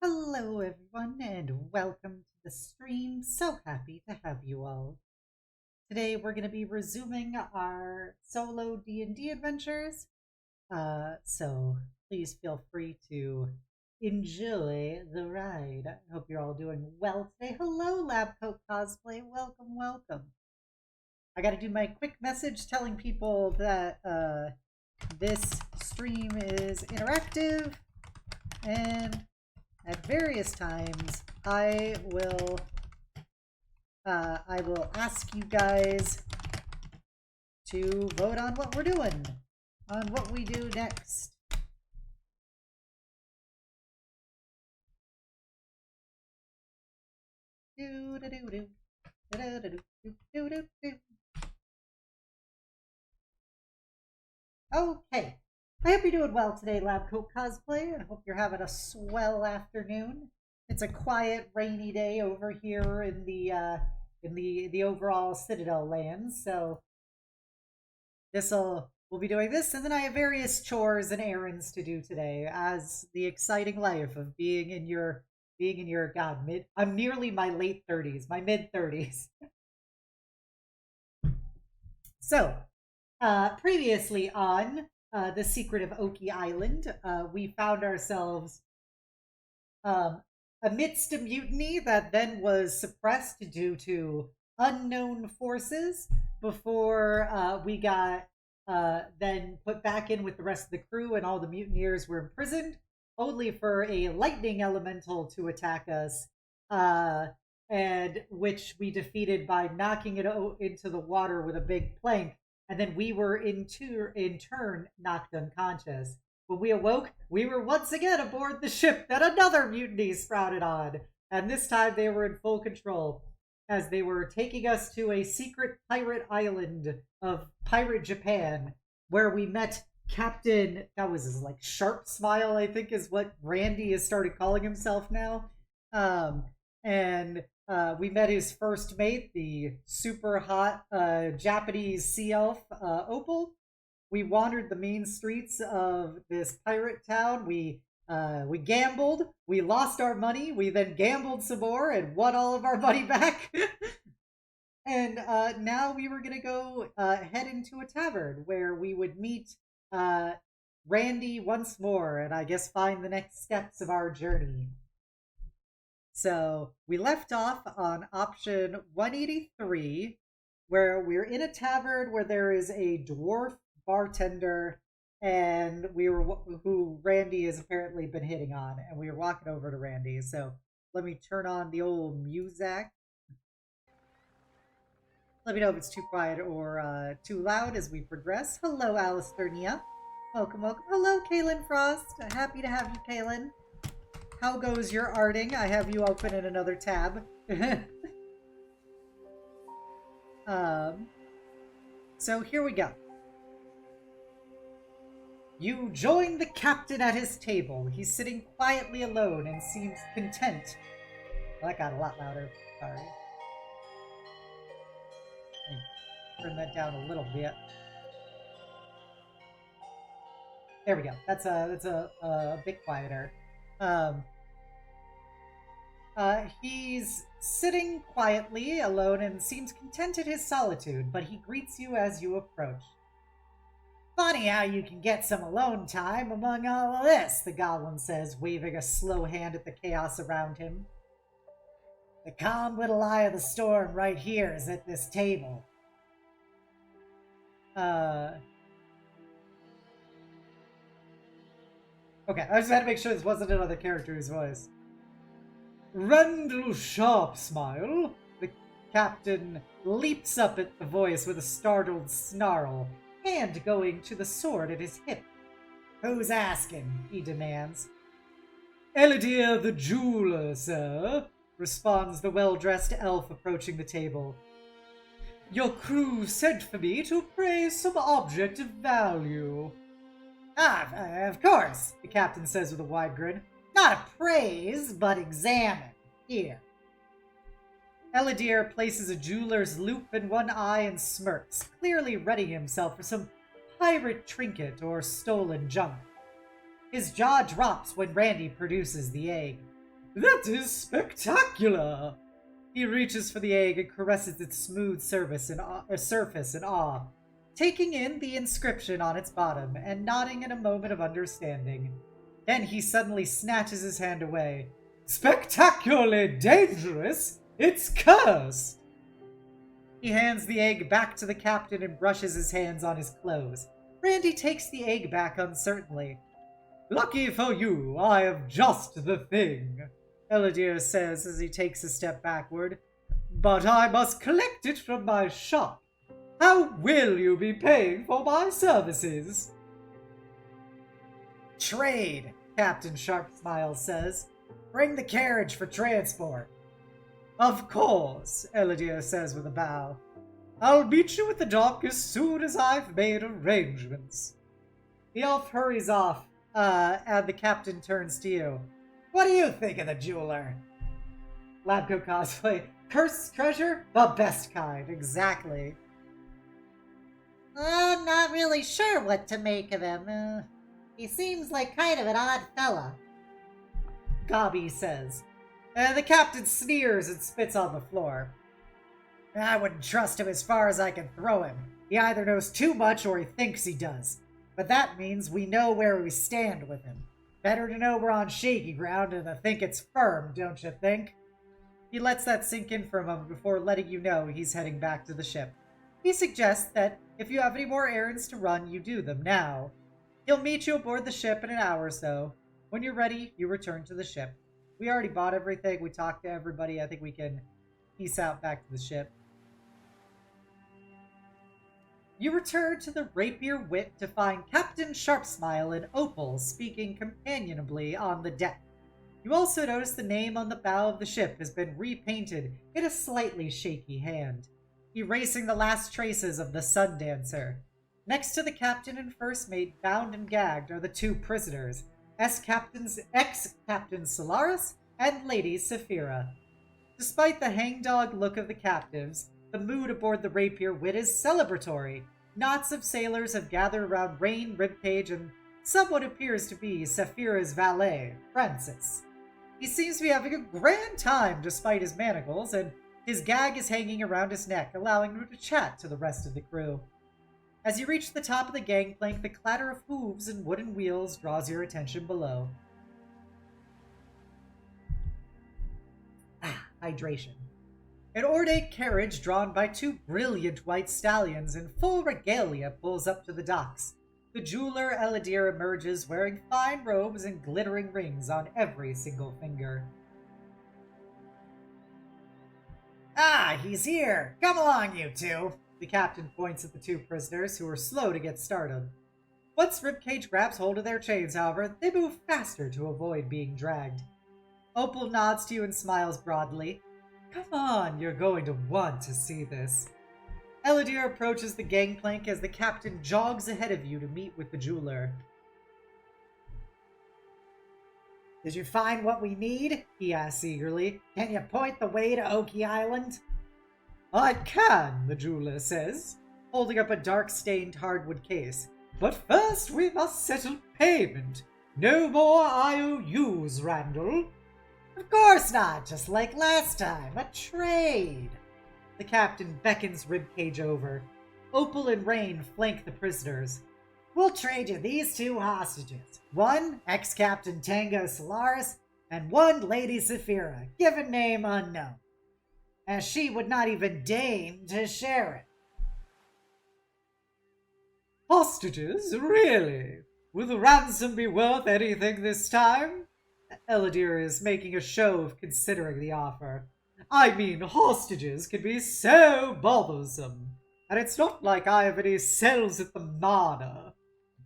Hello everyone and welcome to the stream. So happy to have you all. Today we're going to be resuming our solo D&D adventures. So please feel free to enjoy the ride. I hope you're all doing well today. Hello Lab Coat Cosplay. Welcome, welcome. I got to do my quick message telling people that this stream is interactive and at various times, I will ask you guys to vote on what we're doing, on what we do next. Okay. I hope you're doing well today, Lab Coat Cosplay. I hope you're having a swell afternoon. It's a quiet, rainy day over here in the overall Citadel lands. So we'll be doing this, and then I have various chores and errands to do today, as the exciting life of being in your I'm nearly my late 30s, my mid 30s. So, previously on The Secret of Oki Island, we found ourselves amidst a mutiny that then was suppressed due to unknown forces before we got then put back in with the rest of the crew, and all the mutineers were imprisoned, only for a lightning elemental to attack us, and which we defeated by knocking it into the water with a big plank. And then we were in turn knocked unconscious. When we awoke, we were once again aboard the ship that another mutiny sprouted on. And this time they were in full control, as they were taking us to a secret pirate island of Pirate Japan, where we met Captain, that was his like sharp smile, I think is what Randy has started calling himself now. And we met his first mate, the super hot Japanese sea elf, Opal. We wandered the main streets of this pirate town. We gambled. We lost our money. We then gambled some more and won all of our money back. And now we were going to go head into a tavern where we would meet Randy once more and I guess find the next steps of our journey. So we left off on option 183, where we're in a tavern where there is a dwarf bartender, and who Randy has apparently been hitting on, and we were walking over to Randy. So let me turn on the old music. Let me know if it's too quiet or too loud as we progress. Hello, Alistair Nia. Welcome, welcome. Hello, Kaylin Frost. Happy to have you, Kaylin. How goes your arting? I have you open in another tab. So here we go. You join the captain at his table. He's sitting quietly alone and seems content. Well, that got a lot louder. Sorry. Turn that down a little bit. There we go. That's a bit quieter. He's sitting quietly alone and seems content in his solitude, but he greets you as you approach. Funny how you can get some alone time among all of this, the goblin says, waving a slow hand at the chaos around him. The calm little eye of the storm right here is at this table. Okay, I just had to make sure this wasn't another character's voice. Randall Sharp Smile. The captain leaps up at the voice with a startled snarl, hand going to the sword at his hip. Who's asking? He demands. Elidir the jeweler, sir, responds the well-dressed elf approaching the table. Your crew sent for me to appraise some object of value. Ah, of course, the captain says with a wide grin. Not appraise, but examine. Here. Elidir places a jeweler's loop in one eye and smirks, clearly readying himself for some pirate trinket or stolen junk. His jaw drops when Randy produces the egg. That is spectacular! He reaches for the egg and caresses its smooth surface in awe, taking in the inscription on its bottom and nodding in a moment of understanding. Then he suddenly snatches his hand away. Spectacularly dangerous! It's cursed! He hands the egg back to the captain and brushes his hands on his clothes. Randy takes the egg back uncertainly. Lucky for you, I have just the thing, Ellidir says as he takes a step backward. But I must collect it from my shop. How will you be paying for my services? Trade, Captain Sharpsmile says. Bring the carriage for transport. Of course, Ellidir says with a bow. I'll meet you at the dock as soon as I've made arrangements. The elf hurries off, and the captain turns to you. What do you think of the jeweler? Labco cosplay. Cursed treasure? The best kind, exactly. I'm not really sure what to make of him. He seems like kind of an odd fella. Gobby says. The captain sneers and spits on the floor. I wouldn't trust him as far as I can throw him. He either knows too much or he thinks he does. But that means we know where we stand with him. Better to know we're on shaky ground than to think it's firm, don't you think? He lets that sink in for a moment before letting you know he's heading back to the ship. He suggests that if you have any more errands to run, you do them now. He'll meet you aboard the ship in an hour or so. When you're ready, you return to the ship. We already bought everything. We talked to everybody. I think we can peace out back to the ship. You return to the Rapier Wit to find Captain Sharpsmile and Opal speaking companionably on the deck. You also notice the name on the bow of the ship has been repainted in a slightly shaky hand, erasing the last traces of the Sun Dancer. Next to the captain and first mate, bound and gagged, are the two prisoners, ex-Captain Solaris and Lady Saphira. Despite the hangdog look of the captives, the mood aboard the Rapier Wit is celebratory. Knots of sailors have gathered around Rain, Ribcage, and someone appears to be Saphira's valet, Francis. He seems to be having a grand time despite his manacles, and his gag is hanging around his neck, allowing him to chat to the rest of the crew. As you reach the top of the gangplank, the clatter of hooves and wooden wheels draws your attention below. Hydration. An ornate carriage drawn by two brilliant white stallions in full regalia pulls up to the docks. The jeweler Ellidir emerges wearing fine robes and glittering rings on every single finger. Ah, he's here! Come along, you two! The captain points at the two prisoners, who are slow to get started. Once Ribcage grabs hold of their chains, however, they move faster to avoid being dragged. Opal nods to you and smiles broadly. Come on, you're going to want to see this. Ellidir approaches the gangplank as the captain jogs ahead of you to meet with the jeweler. Did you find what we need? He asks eagerly. Can you point the way to Oki Island? I can, the jeweler says, holding up a dark-stained hardwood case. But first we must settle payment. No more IOUs, Randall. Of course not, just like last time. A trade. The captain beckons Ribcage over. Opal and Rain flank the prisoners. We'll trade you these two hostages. One, ex-Captain Tango Solaris, and one, Lady Saphira, given name unknown, as she would not even deign to share it. Hostages? Really? Will the ransom be worth anything this time? Ellidir is making a show of considering the offer. I mean, hostages can be so bothersome, and it's not like I have any cells at the manor.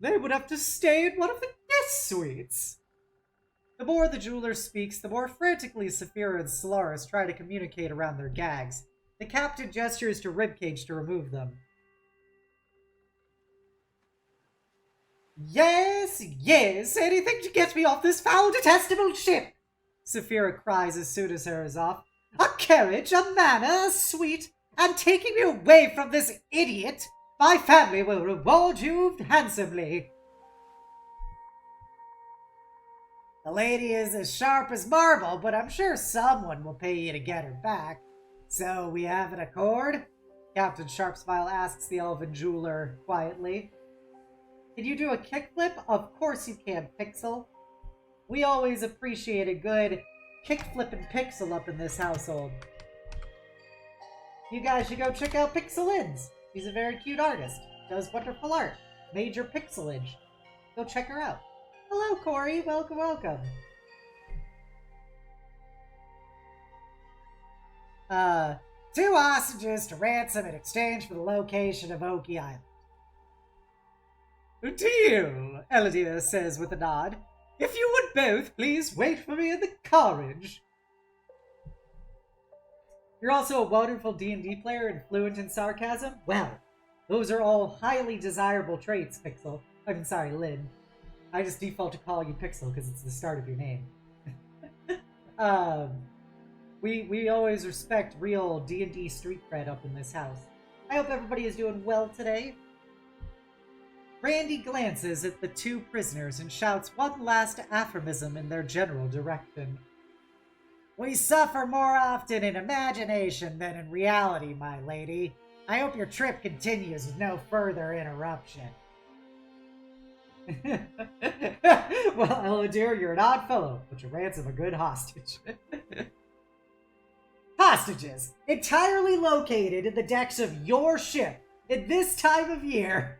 They would have to stay in one of the guest suites. The more the jeweler speaks, the more frantically Saphira and Solaris try to communicate around their gags. The captain gestures to Ribcage to remove them. Yes, yes, anything to get me off this foul, detestable ship! Saphira cries as soon as her is off. A carriage, a manor, a suite, and taking me away from this idiot! My family will reward you handsomely. The lady is as sharp as marble, but I'm sure someone will pay you to get her back. So we have an accord? Captain Sharpsmile asks the elven jeweler quietly. Can you do a kickflip? Of course you can, Pixel. We always appreciate a good kickflip and pixel up in this household. You guys should go check out Pixelins. She's a very cute artist. Does wonderful art. Major pixelage. Go check her out. Hello, Corey. Welcome, welcome. Two hostages to ransom in exchange for the location of Oki Island. Deal, Elodie says with a nod. If you would both please wait for me in the carriage. You're also a wonderful D&D player and fluent in sarcasm? Well, those are all highly desirable traits, Pixel. Sorry, Lynn. I just default to calling you Pixel because it's the start of your name. We always respect real D&D street cred up in this house. I hope everybody is doing well today. Randy glances at the two prisoners and shouts one last aphorism in their general direction. We suffer more often in imagination than in reality, my lady. I hope your trip continues with no further interruption. Well, Elodie, you're an odd fellow, but you ransom a good hostage. Hostages, entirely located in the decks of your ship at this time of year.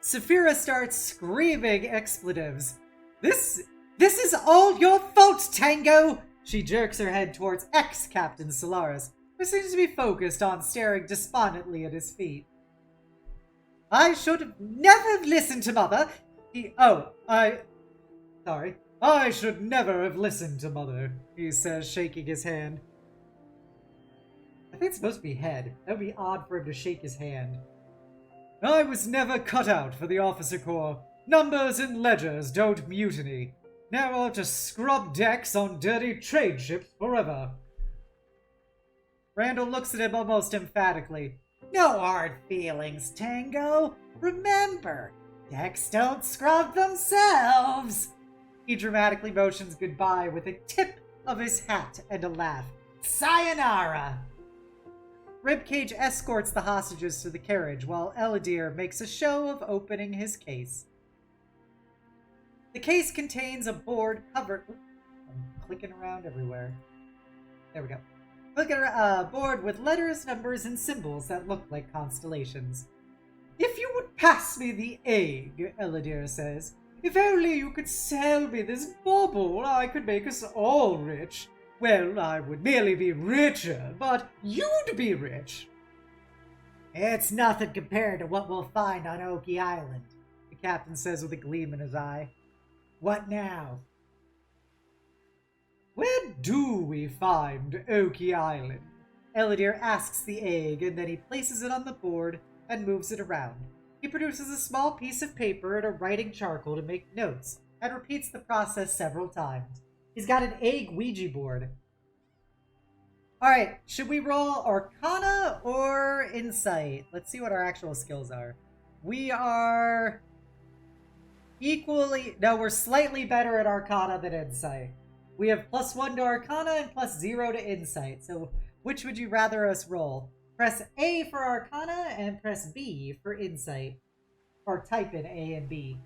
Saphira starts screaming expletives. This is all your fault, Tango! She jerks her head towards ex-Captain Solaris, who seems to be focused on staring despondently at his feet. I should have never listened to Mother. I should never have listened to Mother, he says, shaking his hand. I think it's supposed to be head. That would be odd for him to shake his hand. I was never cut out for the officer corps. Numbers and ledgers don't mutiny. Now I'll have to scrub decks on dirty trade ships forever. Randall looks at him almost emphatically. No hard feelings, Tango. Remember, decks don't scrub themselves. He dramatically motions goodbye with a tip of his hat and a laugh. Sayonara! Ribcage escorts the hostages to the carriage while Elodie makes a show of opening his case. The case contains a board covered... I'm clicking around everywhere. There we go. Look at a board with letters, numbers, and symbols that look like constellations. If you would pass me the egg, Elodie says. If only you could sell me this bauble, I could make us all rich. Well, I would merely be richer, but you'd be rich. It's nothing compared to what we'll find on Oki Island, the captain says with a gleam in his eye. What now? Where do we find Oki Island? Elodie asks the egg, and then he places it on the board and moves it around. He produces a small piece of paper and a writing charcoal to make notes, and repeats the process several times. He's got an egg Ouija board. Alright, should we roll Arcana or Insight? Let's see what our actual skills are. We are equally... No, we're slightly better at Arcana than Insight. We have +1 to Arcana and +0 to Insight. So which would you rather us roll? Press A for Arcana and press B for Insight. Or type in A and B.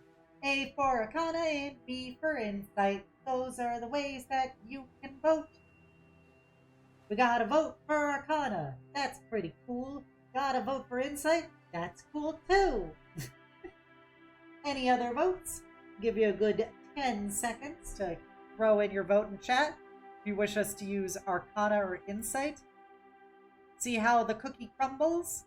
A for Arcana and B for Insight. Those are the ways that you can vote. We gotta vote for Arcana. That's pretty cool. Gotta vote for Insight. That's cool too. Any other votes? Give you a good 10 seconds to throw in your vote in chat if you wish us to use Arcana or Insight. See how the cookie crumbles?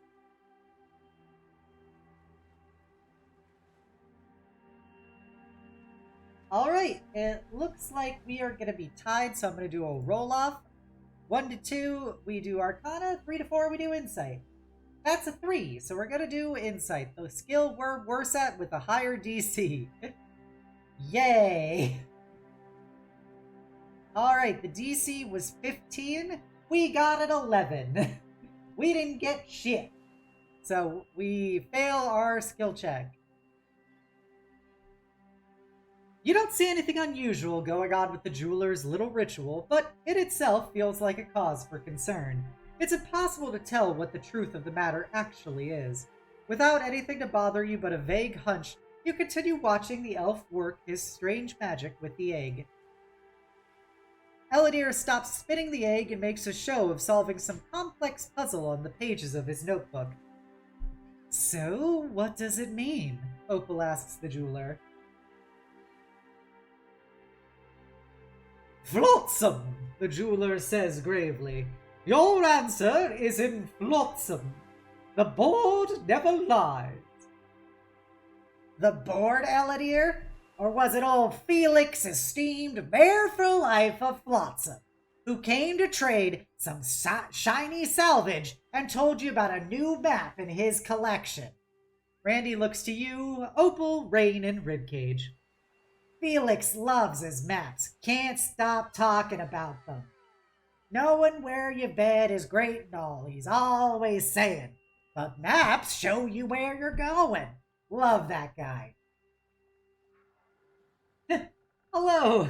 Alright, it looks like we are going to be tied, so I'm going to do a roll-off. 1 to 2, we do Arcana. 3 to 4, we do Insight. That's a 3, so we're going to do Insight, the skill we're worse at with a higher DC. Yay! Alright, the DC was 15. We got an 11. We didn't get shit. So we fail our skill check. You don't see anything unusual going on with the jeweler's little ritual, but it itself feels like a cause for concern. It's impossible to tell what the truth of the matter actually is. Without anything to bother you but a vague hunch, you continue watching the elf work his strange magic with the egg. Ellidir stops spinning the egg and makes a show of solving some complex puzzle on the pages of his notebook. So, what does it mean? Opal asks the jeweler. Flotsam, the jeweler says gravely. Your answer is in flotsam. The board never lies. The board, Ellidir? Or was it old Felix, esteemed bear for life of Flotsam, who came to trade some shiny salvage and told you about a new map in his collection? Randy looks to you, Opal, Rain, and Ribcage. Felix loves his maps. Can't stop talking about them. Knowing where you've been is great and all, he's always saying. But maps show you where you're going. Love that guy. Hello.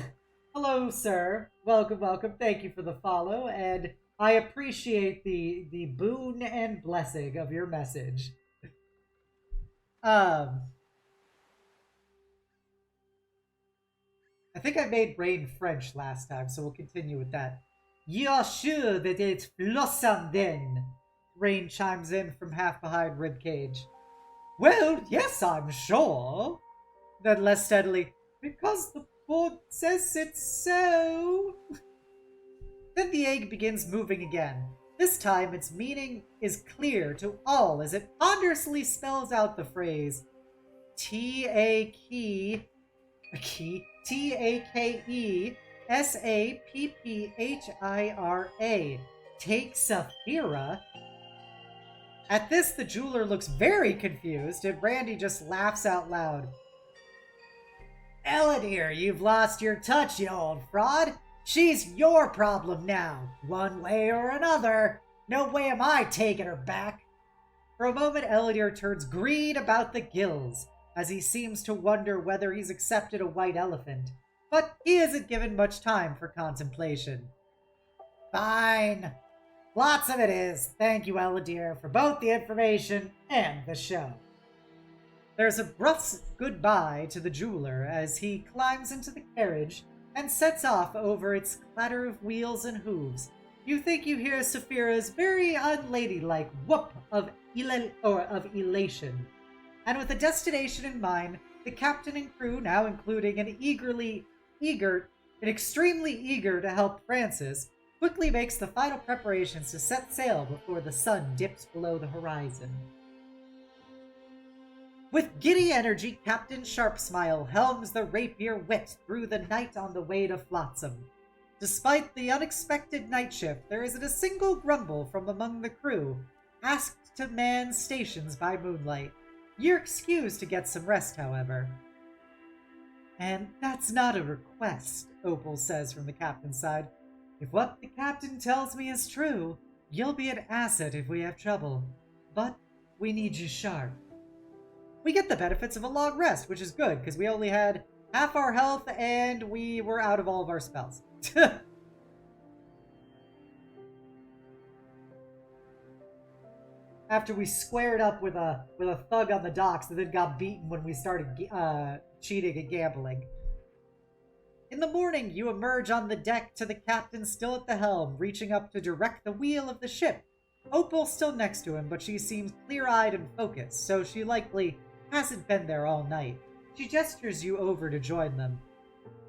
Hello, sir. Welcome, welcome. Thank you for the follow, and I appreciate the boon and blessing of your message. I think I made Rain French last time, so we'll continue with that. You're sure that it's Blossom then? Rain chimes in from half behind Ribcage. Well, yes, I'm sure. Then less steadily, because the board says it's so. Then the egg begins moving again. This time its meaning is clear to all as it ponderously spells out the phrase Takesappira. Takesappira. At this, the jeweler looks very confused, and Randy just laughs out loud. Ellidir, you've lost your touch, you old fraud. She's your problem now, one way or another. No way am I taking her back. For a moment, Ellidir turns green about the gills, as he seems to wonder whether he's accepted a white elephant. But he isn't given much time for contemplation. Fine. Lots of it is. Thank you, Ellidir, for both the information and the show. There's a brusque goodbye to the jeweler as he climbs into the carriage and sets off over its clatter of wheels and hooves. You think you hear Saphira's very unladylike whoop of elation. And with a destination in mind, the captain and crew, now including an extremely eager to help Francis, quickly makes the final preparations to set sail before the sun dips below the horizon. With giddy energy, Captain Sharpsmile helms the Rapier Wit through the night on the way to Flotsam. Despite the unexpected night shift, there isn't a single grumble from among the crew, asked to man stations by moonlight. You're excused to get some rest, however. And that's not a request, Opal says from the captain's side. If what the captain tells me is true, you'll be an asset if we have trouble. But we need you sharp. We get the benefits of a long rest, which is good, because we only had half our health and we were out of all of our spells. After we squared up with a thug on the docks and then got beaten when we started cheating and gambling. In the morning, you emerge on the deck to the captain still at the helm, reaching up to direct the wheel of the ship. Opal's still next to him, but she seems clear-eyed and focused, so she likely hasn't been there all night. She gestures you over to join them.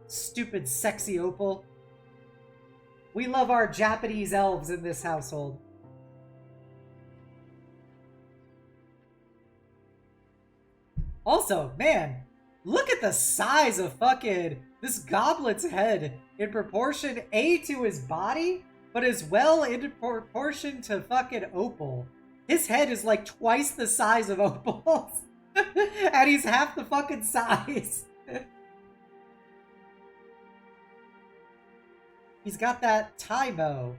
Stupid, sexy Opal. We love our Japanese elves in this household. Also, man, look at the size of fucking this goblet's head in proportion A to his body, but as well in proportion to fucking Opal. His head is like twice the size of Opal's, and he's half the fucking size. He's got that Taimo.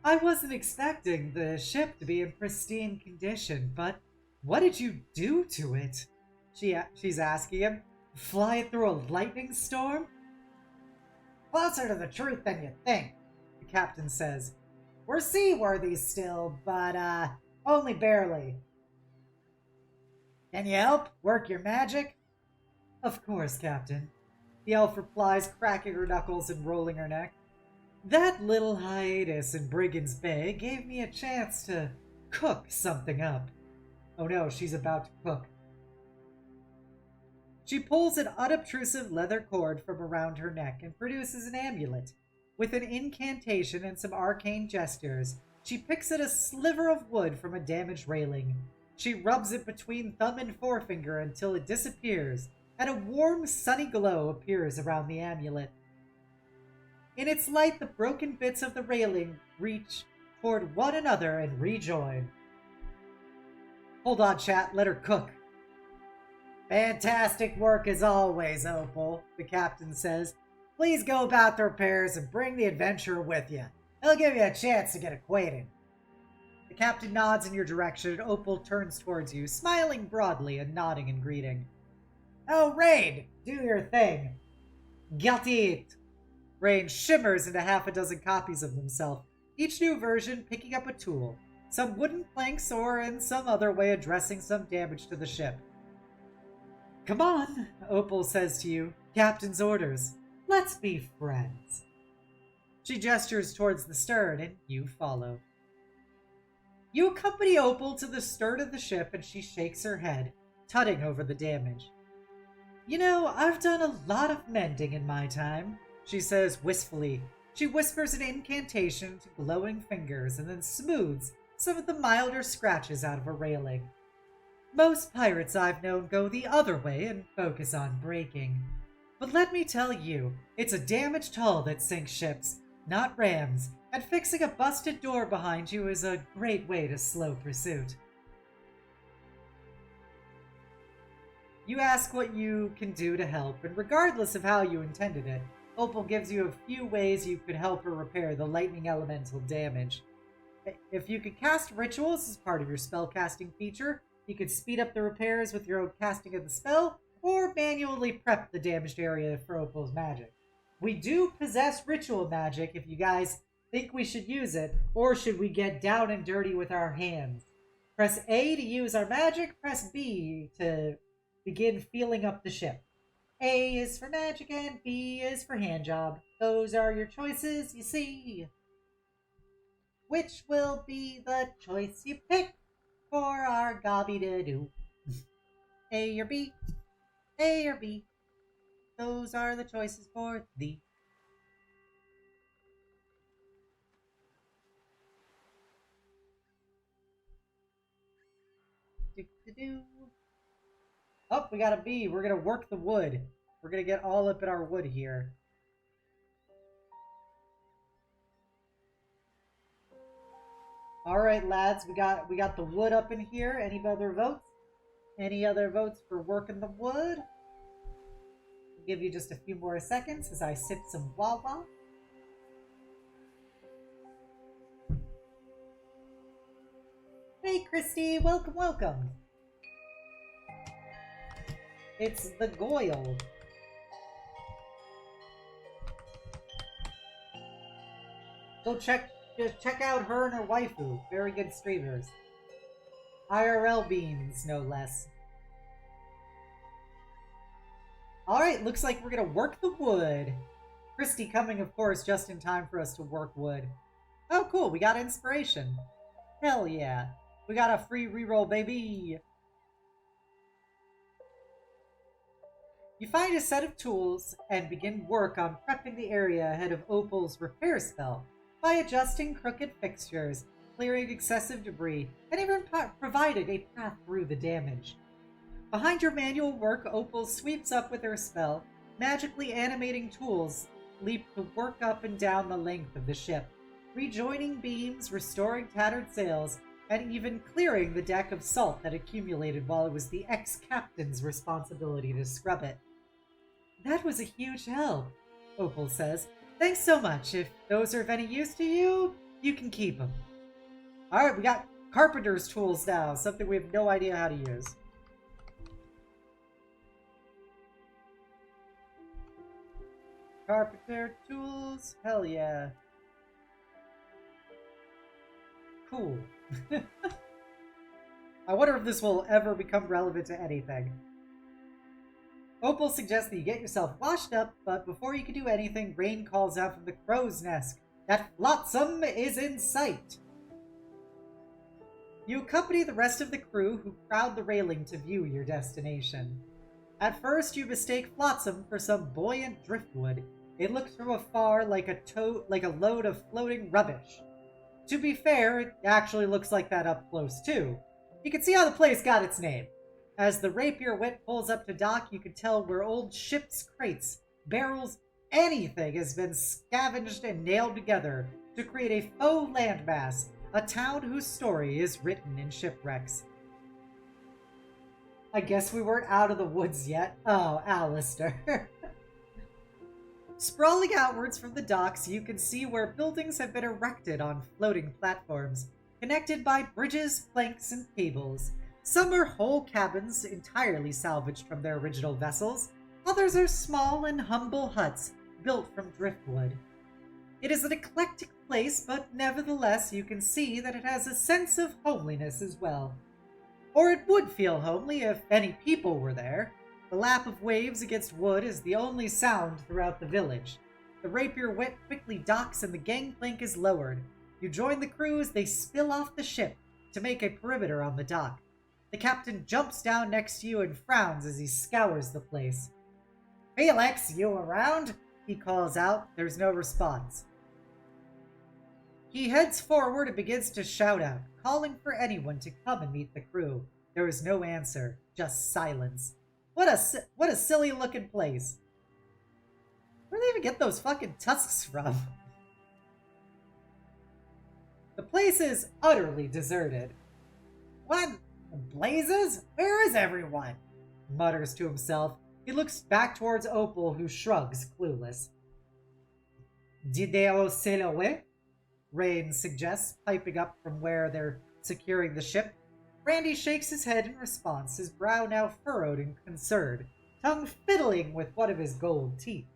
I wasn't expecting the ship to be in pristine condition, but What did you do to it? She's asking him. Fly it through a lightning storm? Closer to the truth than you think, the captain says. We're seaworthy still, but, only barely. Can you help? Work your magic? Of course, Captain. The elf replies, cracking her knuckles and rolling her neck. That little hiatus in Brigand's Bay gave me a chance to cook something up. Oh no, she's about to cook. She pulls an unobtrusive leather cord from around her neck and produces an amulet. With an incantation and some arcane gestures, she picks at a sliver of wood from a damaged railing. She rubs it between thumb and forefinger until it disappears, and a warm, sunny glow appears around the amulet. In its light, the broken bits of the railing reach toward one another and rejoin. Hold on, chat. Let her cook. Fantastic work as always, Opal, the captain says. Please go about the repairs and bring the adventurer with you. He'll give you a chance to get acquainted. The captain nods in your direction, and Opal turns towards you, smiling broadly and nodding in greeting. Oh, Rain, do your thing. Guilty. Rain shimmers into half a dozen copies of himself, each new version picking up a tool, some wooden planks or in some other way addressing some damage to the ship. Come on, Opal says to you, Captain's orders. Let's be friends. She gestures towards the stern, and you follow. You accompany Opal to the stern of the ship, and she shakes her head, tutting over the damage. You know, I've done a lot of mending in my time, she says wistfully. She whispers an incantation to glowing fingers and then smooths some of the milder scratches out of a railing. Most pirates I've known go the other way and focus on breaking. But let me tell you, it's a damaged hull that sinks ships, not rams, and fixing a busted door behind you is a great way to slow pursuit. You ask what you can do to help, and regardless of how you intended it, Opal gives you a few ways you could help her repair the lightning elemental damage. If you could cast rituals as part of your spellcasting feature, you could speed up the repairs with your own casting of the spell, or manually prep the damaged area for Opal's magic. We do possess ritual magic if you guys think we should use it, or should we get down and dirty with our hands. Press A to use our magic, press B to begin feeling up the ship. A is for magic and B is for handjob. Those are your choices, you see. Which will be the choice you pick for our gobby to do? A or B? A or B? Those are the choices for thee. Do-do-do. Oh, we got a B. We're going to work the wood. We're going to get all up in our wood here. All right, lads. We got the wood up in here. Any other votes? Any other votes for working the wood? I'll give you just a few more seconds as I sip some wawa. Hey, Christy. Welcome, welcome. It's the Goyle. Go check out her and her waifu. Very good streamers. IRL beans, no less. Alright, looks like we're gonna work the wood. Christy coming, of course, just in time for us to work wood. Oh, cool. We got inspiration. Hell yeah. We got a free reroll, baby. You find a set of tools and begin work on prepping the area ahead of Opal's repair spell by adjusting crooked fixtures, clearing excessive debris, and even provided a path through the damage. Behind your manual work, Opal sweeps up with her spell, magically animating tools leap to work up and down the length of the ship, rejoining beams, restoring tattered sails, and even clearing the deck of salt that accumulated while it was the ex-captain's responsibility to scrub it. That was a huge help, Opal says. Thanks so much. If those are of any use to you, you can keep them. Alright, we got carpenter's tools now, something we have no idea how to use. Carpenter tools, hell yeah. Cool. I wonder if this will ever become relevant to anything. Opal suggests that you get yourself washed up, but before you can do anything, Rain calls out from the crow's nest that Flotsam is in sight. You accompany the rest of the crew who crowd the railing to view your destination. At first, you mistake Flotsam for some buoyant driftwood. It looks from afar like a load of floating rubbish. To be fair, it actually looks like that up close too. You can see how the place got its name. As the rapier wit pulls up to dock, you can tell where old ship's crates, barrels, anything has been scavenged and nailed together to create a faux landmass, a town whose story is written in shipwrecks. I guess we weren't out of the woods yet. Oh, Alistair. Sprawling outwards from the docks, you can see where buildings have been erected on floating platforms, connected by bridges, planks, and cables. Some are whole cabins entirely salvaged from their original vessels. Others are small and humble huts built from driftwood. It is an eclectic place, but nevertheless you can see that it has a sense of homeliness as well. Or it would feel homely if any people were there. The lap of waves against wood is the only sound throughout the village. The rapier wit quickly docks and the gangplank is lowered. You join the crew as they spill off the ship to make a perimeter on the dock. The captain jumps down next to you and frowns as he scours the place. "Felix, you around?" he calls out. There's no response. He heads forward and begins to shout out, calling for anyone to come and meet the crew. There is no answer, just silence. What a silly-looking place. Where do they even get those fucking tusks from? The place is utterly deserted. "What blazes? Where is everyone?" mutters to himself. He looks back towards Opal, who shrugs, clueless. "Did they all sail away?" Rain suggests, piping up from where they're securing the ship. Randy shakes his head in response, his brow now furrowed and concerned, tongue fiddling with one of his gold teeth.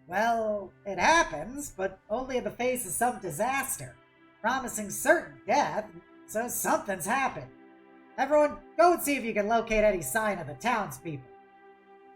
"Well, it happens, but only in the face of some disaster, promising certain death, so something's happened. Everyone, go and see if you can locate any sign of the townspeople."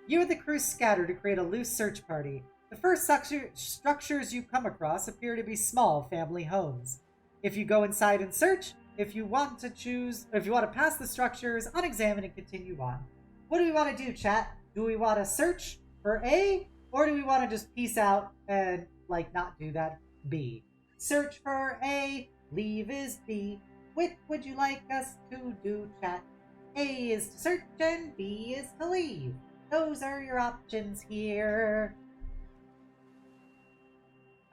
You and the crew scatter to create a loose search party. The first structures you come across appear to be small family homes. If you go inside and search, if you want to pass the structures unexamined and continue on. What do we want to do, chat? Do we want to search for A, or do we want to just peace out and, not do that? B. Search for A, leave is B. Which would you like us to do, chat? A is to search and B is to leave. Those are your options here.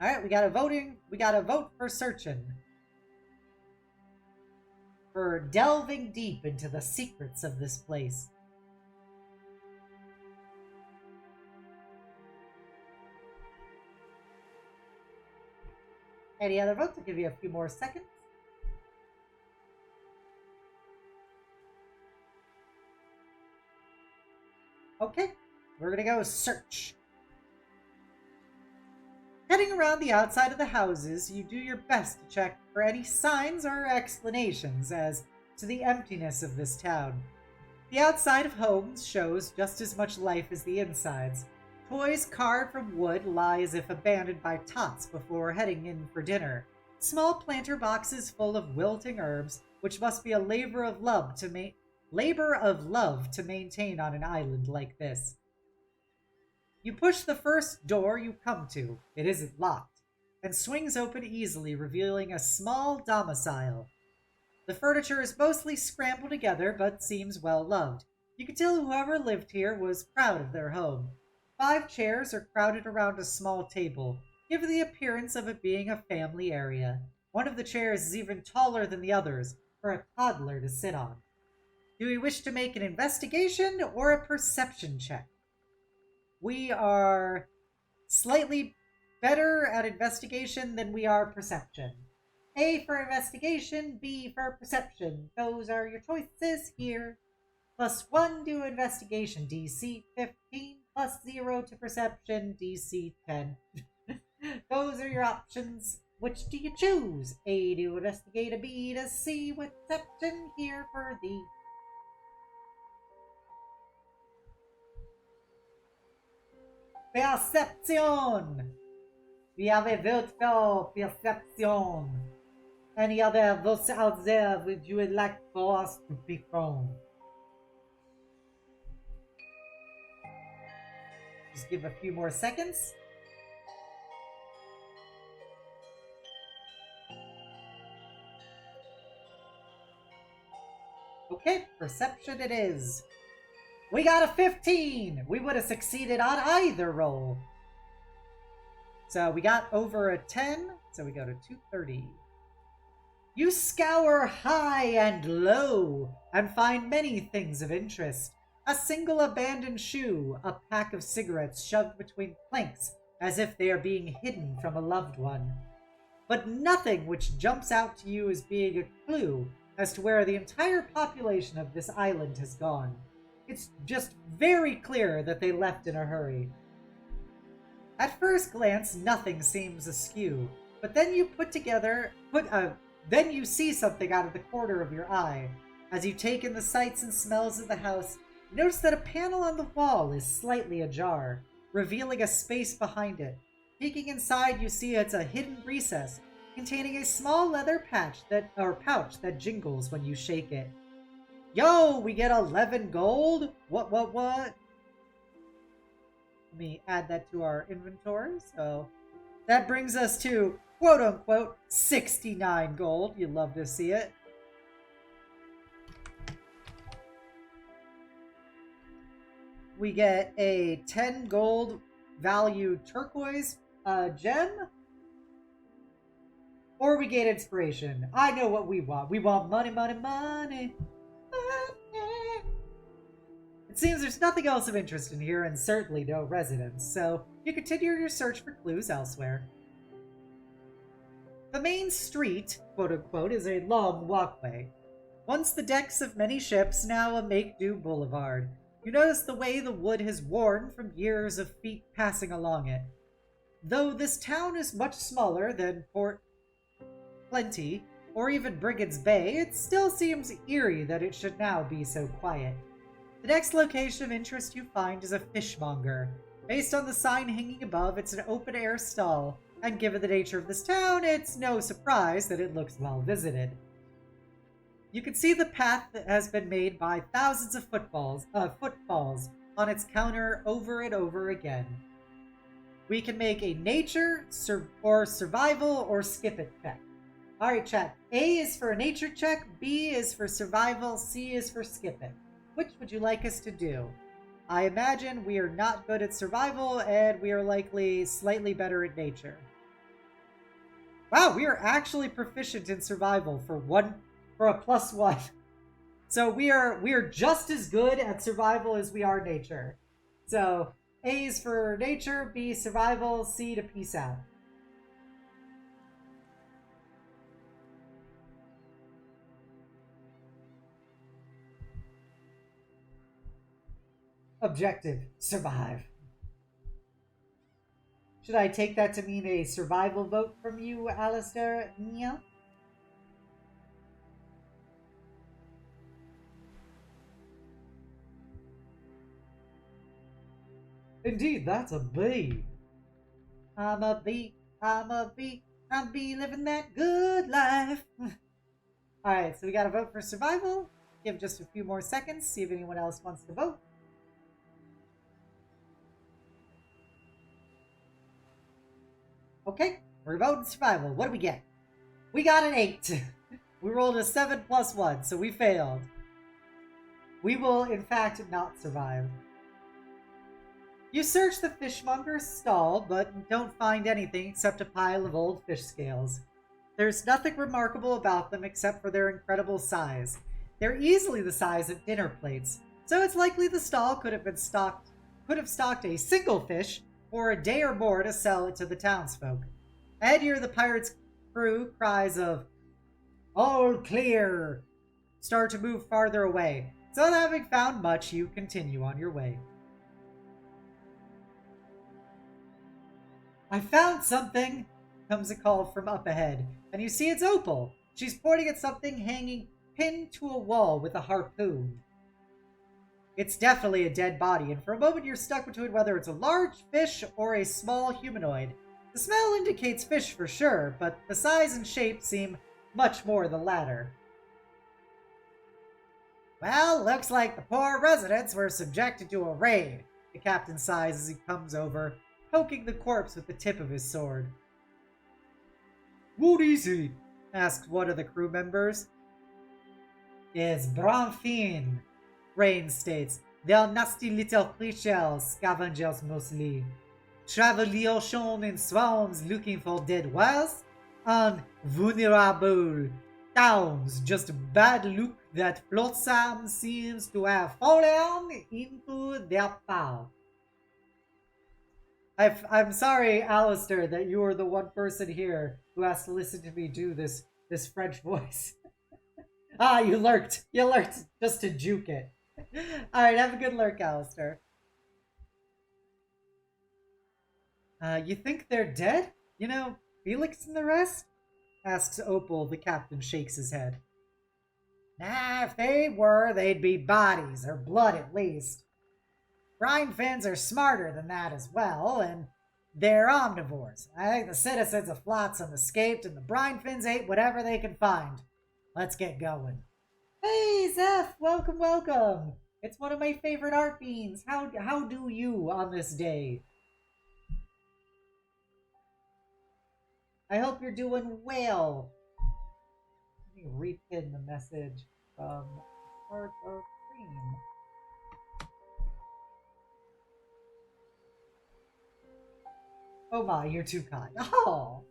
Alright, we got a vote for searching. For delving deep into the secrets of this place. Any other votes? I'll give you a few more seconds. Okay, we're gonna go search. Heading around the outside of the houses, you do your best to check for any signs or explanations as to the emptiness of this town. The outside of homes shows just as much life as the insides. Toys carved from wood lie as if abandoned by tots before heading in for dinner. Small planter boxes full of wilting herbs, which must be a labor of love to maintain on an island like this. You push the first door you come to. It isn't locked, and swings open easily, revealing a small domicile. The furniture is mostly scrambled together, but seems well loved. You can tell whoever lived here was proud of their home. 5 chairs are crowded around a small table, giving the appearance of it being a family area. One of the chairs is even taller than the others, for a toddler to sit on. Do we wish to make an investigation or a perception check? We are slightly better at investigation than we are perception. A for investigation, B for perception. Those are your choices here. +1 to investigation, DC 15, +0 to perception, DC 10. Those are your options. Which do you choose? A to investigate, a B to C with perception here for thee. Perception! We have a vote for perception. Any other votes out there would you would like for us to pick from? Just give a few more seconds. Okay, perception it is. We got a 15! We would have succeeded on either roll. So we got over a 10, so we go to 230. You scour high and low and find many things of interest. A single abandoned shoe, a pack of cigarettes shoved between planks as if they are being hidden from a loved one. But nothing which jumps out to you as being a clue as to where the entire population of this island has gone. It's just very clear that they left in a hurry. At first glance, nothing seems askew, but then you then you see something out of the corner of your eye. As you take in the sights and smells of the house, you notice that a panel on the wall is slightly ajar, revealing a space behind it. Peeking inside, you see it's a hidden recess, containing a small leather pouch that jingles when you shake it. Yo, we get 11 gold? What? Let me add that to our inventory. So that brings us to, quote-unquote, 69 gold. You love to see it. We get a 10 gold value turquoise gem. Or we get inspiration. I know what we want. We want money, money, money. It seems there's nothing else of interest in here, and certainly no residents, so you continue your search for clues elsewhere. The main street, quote-unquote, is a long walkway. Once the decks of many ships, now a make-do boulevard. You notice the way the wood has worn from years of feet passing along it. Though this town is much smaller than Port Plenty, or even Brigand's Bay, it still seems eerie that it should now be so quiet. The next location of interest you find is a fishmonger. Based on the sign hanging above, it's an open-air stall, and given the nature of this town, it's no surprise that it looks well visited. You can see the path that has been made by thousands of footfalls on its counter over and over again. We can make a nature, survival, or skip it check. Alright, chat. A is for a nature check, B is for survival, C is for skip it. Which would you like us to do? I imagine we are not good at survival, and we are likely slightly better at nature. Wow, we are actually proficient in survival for a +1. So we are just as good at survival as we are nature. So A is for nature, B survival, C to peace out. Objective, survive. Should I take that to mean a survival vote from you, Alistair? Yeah. Indeed, that's a B. I'm a B, I'm B living that good life. Alright, so we got a vote for survival. Give just a few more seconds, see if anyone else wants to vote. Okay, we're voting survival. What do we get? We got an 8. We rolled a 7 + 1, so we failed. We will, in fact, not survive. You search the fishmonger's stall, but don't find anything except a pile of old fish scales. There's nothing remarkable about them except for their incredible size. They're easily the size of dinner plates, so it's likely the stall could have stocked a single fish for a day or more to sell it to the townsfolk. Ahead here, the pirates crew, cries of "All clear!" start to move farther away. So, not having found much, you continue on your way. "I found something!" comes a call from up ahead, and you see it's Opal. She's pointing at something hanging pinned to a wall with a harpoon. It's definitely a dead body, and for a moment you're stuck between whether it's a large fish or a small humanoid. The smell indicates fish for sure, but the size and shape seem much more the latter. "Well, looks like the poor residents were subjected to a raid," the captain sighs as he comes over, poking the corpse with the tip of his sword. "What is he?" asks one of the crew members. "It's Bronfin," Rain states. "They're nasty little creatures, scavengers mostly. Travel the ocean in swarms looking for dead whales and vulnerable towns. Just bad luck that Flotsam seems to have fallen into their path." I'm sorry, Alistair, that you are the one person here who has to listen to me do this French voice. You lurked just to juke it. Alright, have a good lurk, Alistair. You think they're dead? You know, Felix and the rest? Asks Opal. The captain shakes his head. Nah, if they were, they'd be bodies, or blood at least. Brine fins are smarter than that as well, and they're omnivores. I think the citizens of Flotsam escaped, and the brine fins ate whatever they could find. Let's get going. Hey, Zeph! Welcome, welcome! It's one of my favorite art beans. How do you on this day? I hope you're doing well. Let me repin the message from Heart of Cream. Oh my, you're too kind. Oh!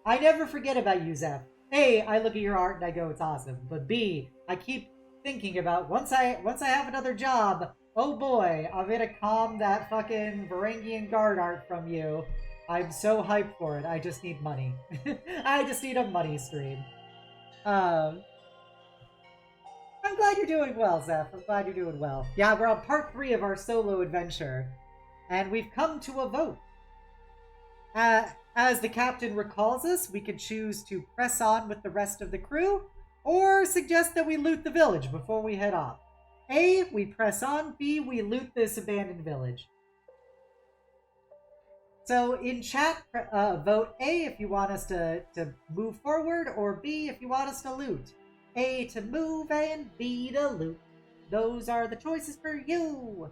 I never forget about you, Zeph. A, I look at your art and I go, it's awesome. But B, I keep thinking about once I have another job, oh boy, I'm gonna calm that fucking Varangian guard art from you. I'm so hyped for it. I just need money. I just need a money stream. I'm glad you're doing well, Zeph. I'm glad you're doing well. Yeah, we're on part 3 of our solo adventure, and we've come to a vote. As the captain recalls us, we can choose to press on with the rest of the crew, or suggest that we loot the village before we head off. A, we press on. B, we loot this abandoned village. So in chat, vote A if you want us to move forward, or B if you want us to loot. A to move and B to loot. Those are the choices for you.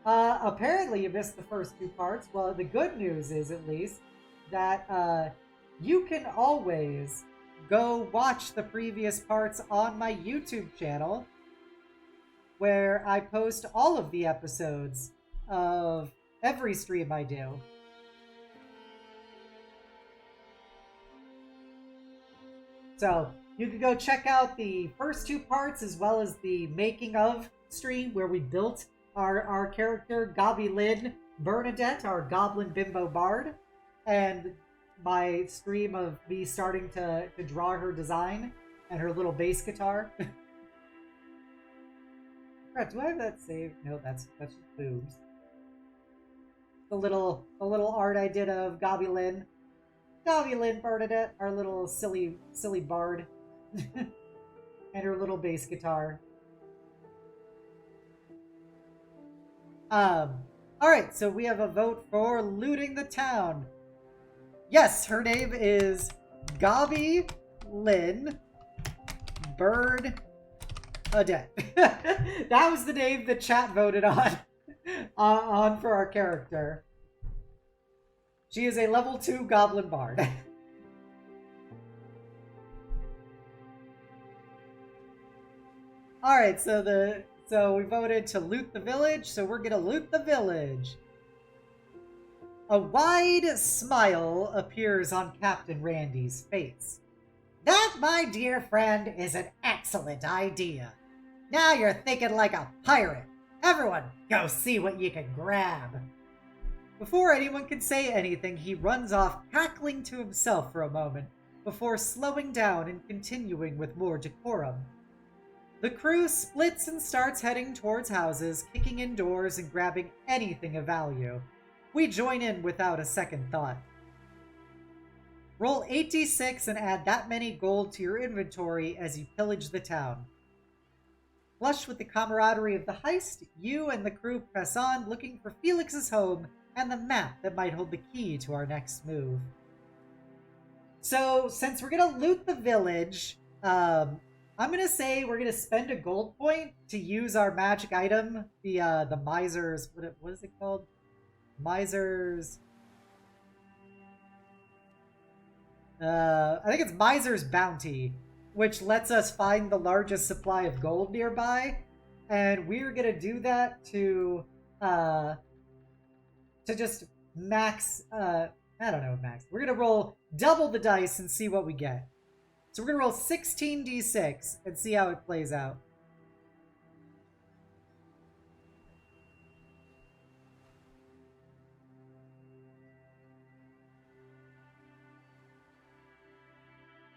Apparently you missed the first 2 parts. Well, the good news is, at least, that you can always go watch the previous parts on my YouTube channel, where I post all of the episodes of every stream I do. So you can go check out the first 2 parts, as well as the making of stream where we built our character Lynn Bernadette, our goblin bimbo bard, and my stream of me starting to draw her design and her little bass guitar. Crap, do I have that saved? No, that's just boobs. The little art I did of Lynn Bernadette, our little silly bard, and her little bass guitar. Alright, so we have a vote for looting the town. Yes, her name is Lynn Bernadette. That was the name the chat voted on for our character. She is a level 2 goblin bard. Alright, so we voted to loot the village, so we're gonna loot the village. A wide smile appears on Captain Randy's face. That, my dear friend, is an excellent idea. Now you're thinking like a pirate. Everyone, go see what you can grab. Before anyone can say anything, he runs off, cackling to himself for a moment, before slowing down and continuing with more decorum. The crew splits and starts heading towards houses, kicking in doors and grabbing anything of value. We join in without a second thought. Roll 8d6 and add that many gold to your inventory as you pillage the town. Flushed with the camaraderie of the heist, you and the crew press on looking for Felix's home and the map that might hold the key to our next move. So, since we're going to loot the village, I'm going to say we're going to spend a gold point to use our magic item, the Miser's... What is it called? Miser's... I think it's Miser's Bounty, which lets us find the largest supply of gold nearby. And we're going to do that to just max... I don't know, max. We're going to roll double the dice and see what we get. So we're going to roll 16d6 and see how it plays out.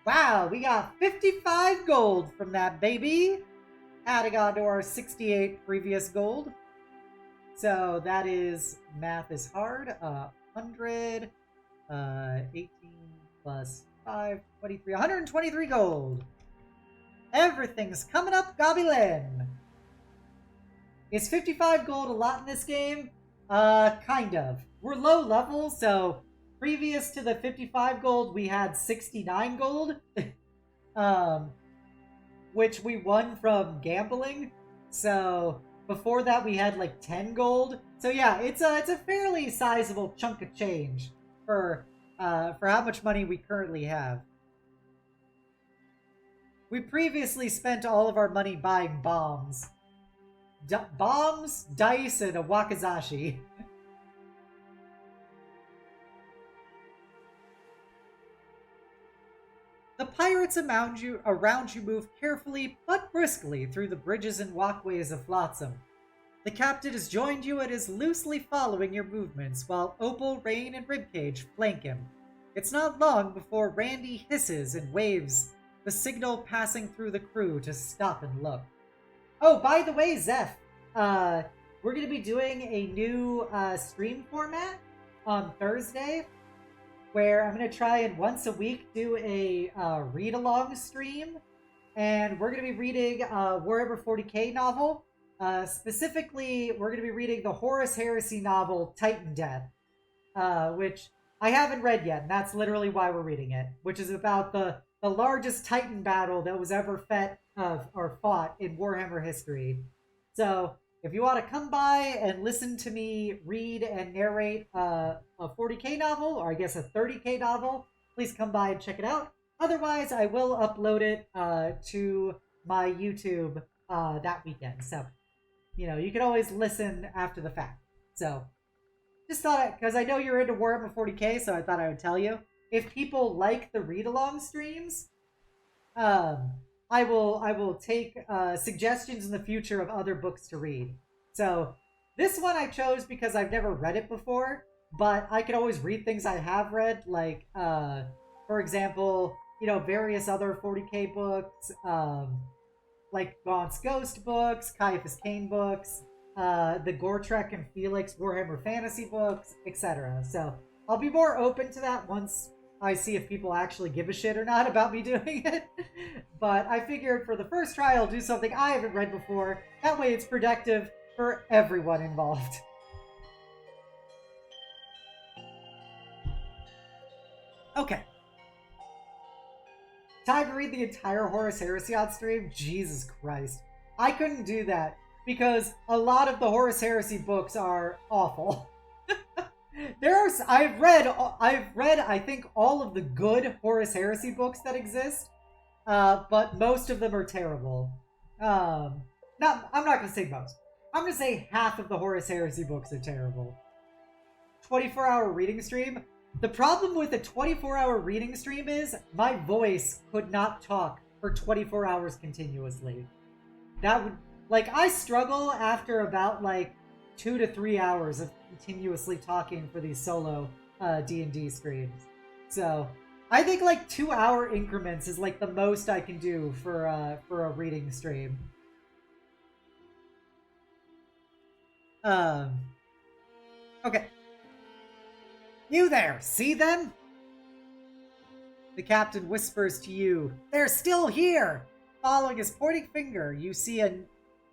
Wow, we got 55 gold from that baby. Adding on to our 68 previous gold. So that is, math is hard. 100, 18 plus 5, 23, 123 gold. Everything's coming up, Goblin. Is 55 gold a lot in this game? Kind of. We're low level, so previous to the 55 gold, we had 69 gold. Which we won from gambling. So before that, we had like 10 gold. So yeah, it's a fairly sizable chunk of change for how much money we currently have. We previously spent all of our money buying bombs. Bombs, dice, and a wakizashi. The pirates around you move carefully but briskly through the bridges and walkways of Flotsam. The captain has joined you and is loosely following your movements, while Opal, Rain, and Ribcage flank him. It's not long before Randy hisses and waves, the signal passing through the crew to stop and look. Oh, by the way, Zeph, we're going to be doing a new stream format on Thursday, where I'm going to try and once a week do a read-along stream, and we're going to be reading a Warhammer 40k novel. Specifically, we're going to be reading the Horus Heresy novel, Titan Death, which I haven't read yet, and that's literally why we're reading it, which is about the largest Titan battle that was ever fought in Warhammer history. So, if you want to come by and listen to me read and narrate a 40k novel, or I guess a 30k novel, please come by and check it out. Otherwise, I will upload it to my YouTube that weekend. So, you can always listen after the fact. So, just thought, because I know you're into Warhammer 40k, so I thought I would tell you. If people like the read-along streams, I will take suggestions in the future of other books to read. So this one I chose because I've never read it before, but I could always read things I have read, like, for example, various other 40k books, like Gaunt's Ghost books, Caiaphas Cain books, the Gortrek and Felix Warhammer Fantasy books, etc. So I'll be more open to that once I see if people actually give a shit or not about me doing it. But I figured for the first try, I'll do something I haven't read before. That way it's productive for everyone involved. Okay. Time to read the entire Horus Heresy on stream? Jesus Christ. I couldn't do that because a lot of the Horus Heresy books are awful. I've read I think all of the good Horus Heresy books that exist, but most of them are terrible. I'm not gonna say most. I'm gonna say half of the Horus Heresy books are terrible. 24-hour reading stream. The problem with a 24-hour reading stream is my voice could not talk for 24 hours continuously. That would, I struggle after about 2 to 3 hours of continuously talking for these solo D&D streams. So I think like 2-hour increments is like the most I can do for a reading stream. Okay. You there, see them? The captain whispers to you, "They're still here!" Following his pointing finger, you see a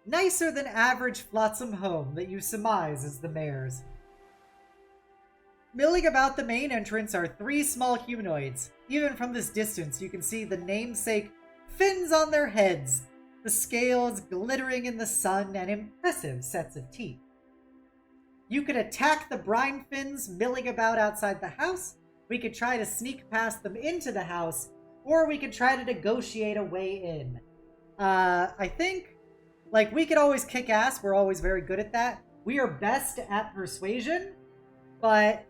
nicer than average flotsam home that you surmise is the mayor's. Milling about the main entrance are 3 small humanoids. Even from this distance, you can see the namesake fins on their heads, the scales glittering in the sun, and impressive sets of teeth. You could attack the brine fins milling about outside the house, we could try to sneak past them into the house, or we could try to negotiate a way in. I think, like, we could always kick ass. We're always very good at that. We are best at persuasion, but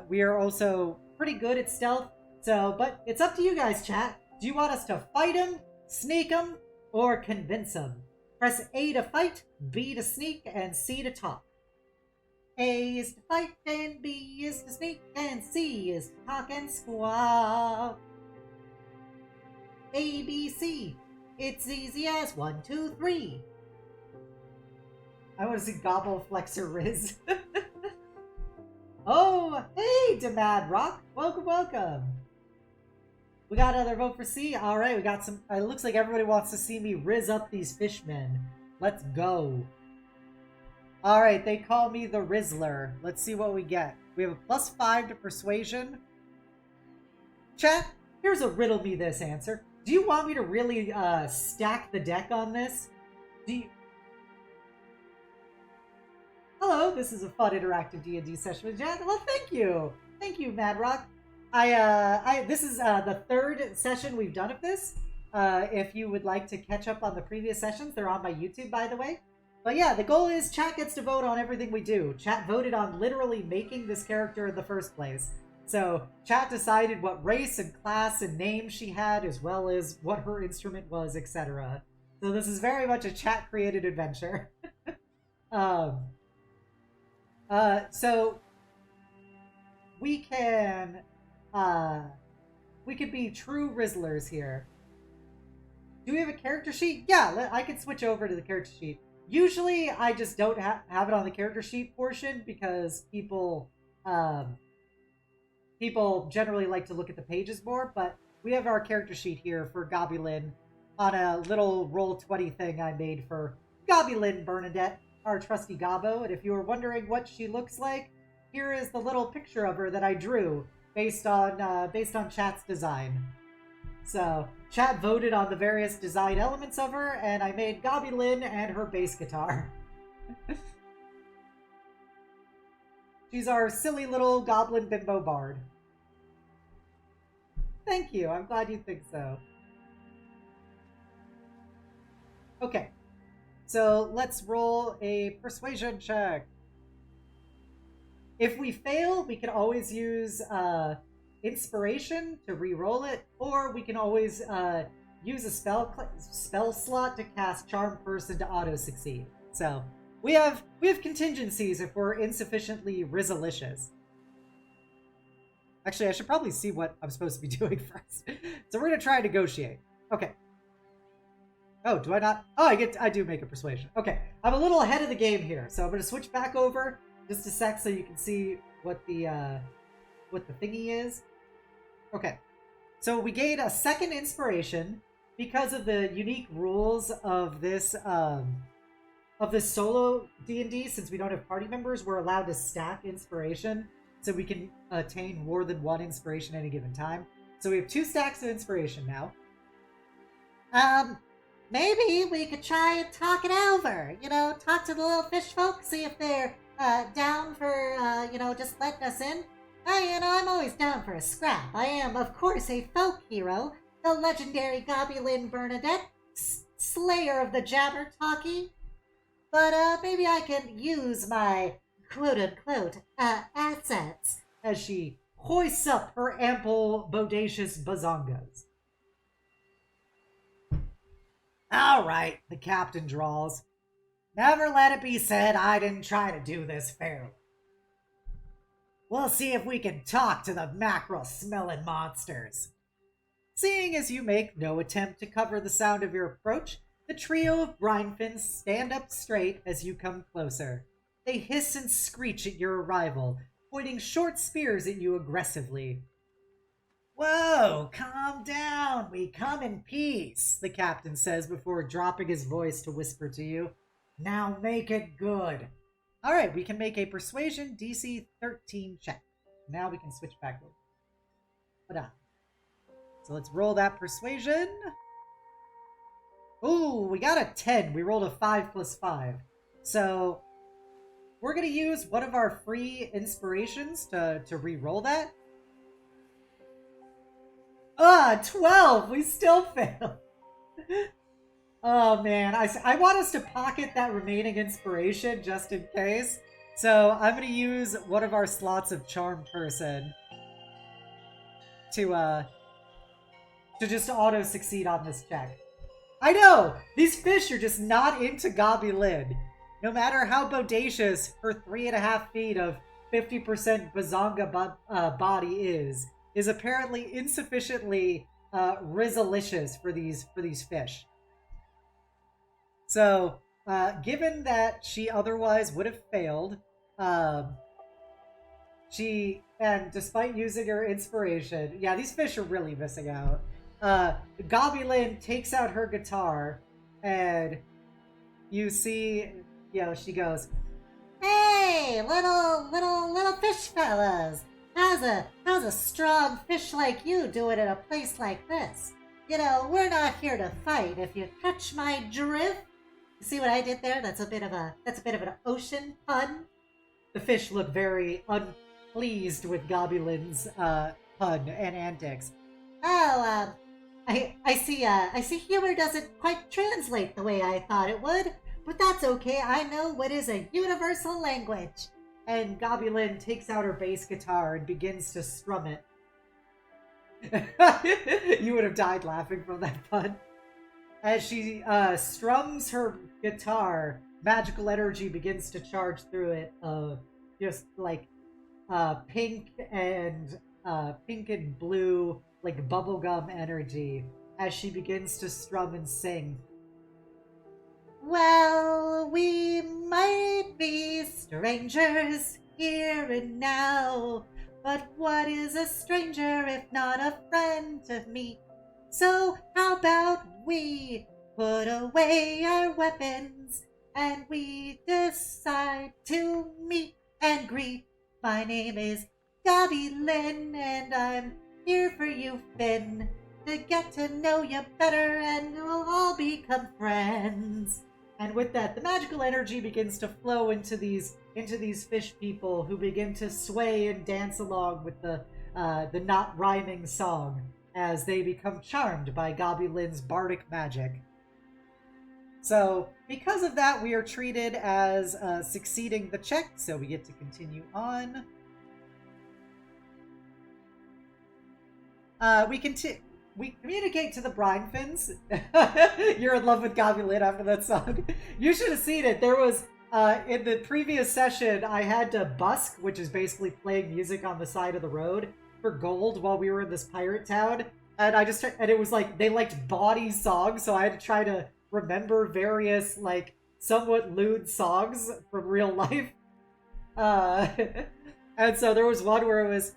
we are also pretty good at stealth. So, but it's up to you guys, chat. Do you want us to fight them, sneak them, or convince them? Press A to fight, B to sneak, and C to talk. A is to fight, and B is to sneak, and C is to talk and squawk. A, B, C. It's easy as 1, 2, 3. I want to see gobbo flexor rizz. Oh, hey, Demad Rock. Welcome, welcome. We got another vote for C. All right, we got some. It looks like everybody wants to see me rizz up these fishmen. Let's go. All right, they call me the Rizzler. Let's see what we get. We have a +5 to persuasion. Chat, here's a riddle me this answer. Do you want me to really stack the deck on this? Do you... Hello, this is a fun interactive D&D session with Jack. Well, thank you. Thank you, Madrock. This is the 3rd session we've done of this. If you would like to catch up on the previous sessions, they're on my YouTube, by the way. But yeah, the goal is chat gets to vote on everything we do. Chat voted on literally making this character in the first place. So chat decided what race and class and name she had, as well as what her instrument was, etc. So this is very much a chat-created adventure. So we can, we could be true Rizzlers here. Do we have a character sheet? Yeah, I can switch over to the character sheet. Usually, I just don't have it on the character sheet portion because people generally like to look at the pages more. But we have our character sheet here for Gobulin on a little Roll20 thing I made for Gobulin Bernadette, our trusty gobbo. And if you were wondering what she looks like, here is the little picture of her that I drew based on chat's design. So, chat voted on the various design elements of her, and I made Gobulin and her bass guitar. She's our silly little goblin bimbo bard. Thank you, I'm glad you think so. Okay, so let's roll a persuasion check. If we fail, we can always use inspiration to re-roll it, or we can always use a spell slot to cast Charm Person to auto-succeed. So we have contingencies if we're insufficiently Rizzalicious. Actually, I should probably see what I'm supposed to be doing first. So we're gonna try and negotiate. Okay. Oh, do I not? Oh, I do make a persuasion. Okay, I'm a little ahead of the game here, so I'm gonna switch back over just a sec so you can see what the thingy is. Okay, so we gained a 2nd inspiration because of the unique rules of this solo D&D. Since we don't have party members, we're allowed to stack inspiration, so we can attain more than 1 inspiration at any given time. So we have 2 stacks of inspiration now. Maybe we could try and talk it over. You know, talk to the little fish folk, see if they're down for, just letting us in. I'm always down for a scrap. I am, of course, a folk hero, the legendary Gobulin Bernadette, slayer of the Jabbertalkie. But maybe I can use my quote-unquote assets. As she hoists up her ample, bodacious bazongas. All right, the captain drawls. Never let it be said I didn't try to do this fairly. We'll see if we can talk to the mackerel-smelling monsters. Seeing as you make no attempt to cover the sound of your approach, the trio of brinefins stand up straight as you come closer. They hiss and screech at your arrival, pointing short spears at you aggressively. Whoa, calm down. We come in peace, the captain says before dropping his voice to whisper to you. Now make it good. All right, we can make a persuasion DC 13 check. Now we can switch back over. Hold on. So let's roll that persuasion. Ooh, we got a 10. We rolled a 5 plus 5. So we're going to use one of our free inspirations to re-roll that. 12! We still failed. Oh, man. I want us to pocket that remaining inspiration just in case. So I'm going to use one of our slots of Charm Person to just auto-succeed on this check. I know! These fish are just not into Gobby Lynn. No matter how bodacious her 3.5 feet of 50% bazonga body is apparently insufficiently rizzalicious for these fish. So, given that she otherwise would have failed, and despite using her inspiration, yeah, these fish are really missing out. Gobby Lynn takes out her guitar, and you see, she goes, "Hey, little fish fellas, how's a strong fish like you doing in a place like this? We're not here to fight. If you catch my drift." You see what I did there? That's a bit of an ocean pun. The fish look very unpleased with Gobby Lynn's pun and antics. Oh, I see humor doesn't quite translate the way I thought it would, but that's okay. I know what is a universal language. And Gobby Lynn takes out her bass guitar and begins to strum it. You would have died laughing from that pun. As she strums her guitar, magical energy begins to charge through it, just like pink and blue, like bubblegum energy, as she begins to strum and sing. Well, we might be strangers here and now, but what is a stranger if not a friend to meet? So how about we put away our weapons and we decide to meet and greet? My name is Gobby Lynn and I'm here for you, Finn, to get to know you better and we'll all become friends. And with that, the magical energy begins to flow into these fish people, who begin to sway and dance along with the not rhyming song as they become charmed by Gobby Lynn's bardic magic. So, because of that, we are treated as succeeding the check, so we get to continue on. We communicate to the brinefins. You're in love with Gobby Lynn after that song. You should have seen it. There was, in the previous session, I had to busk, which is basically playing music on the side of the road, for gold while we were in this pirate town. And it was like, they liked bawdy songs, so I had to try to remember various, like, somewhat lewd songs from real life. And so there was one where it was,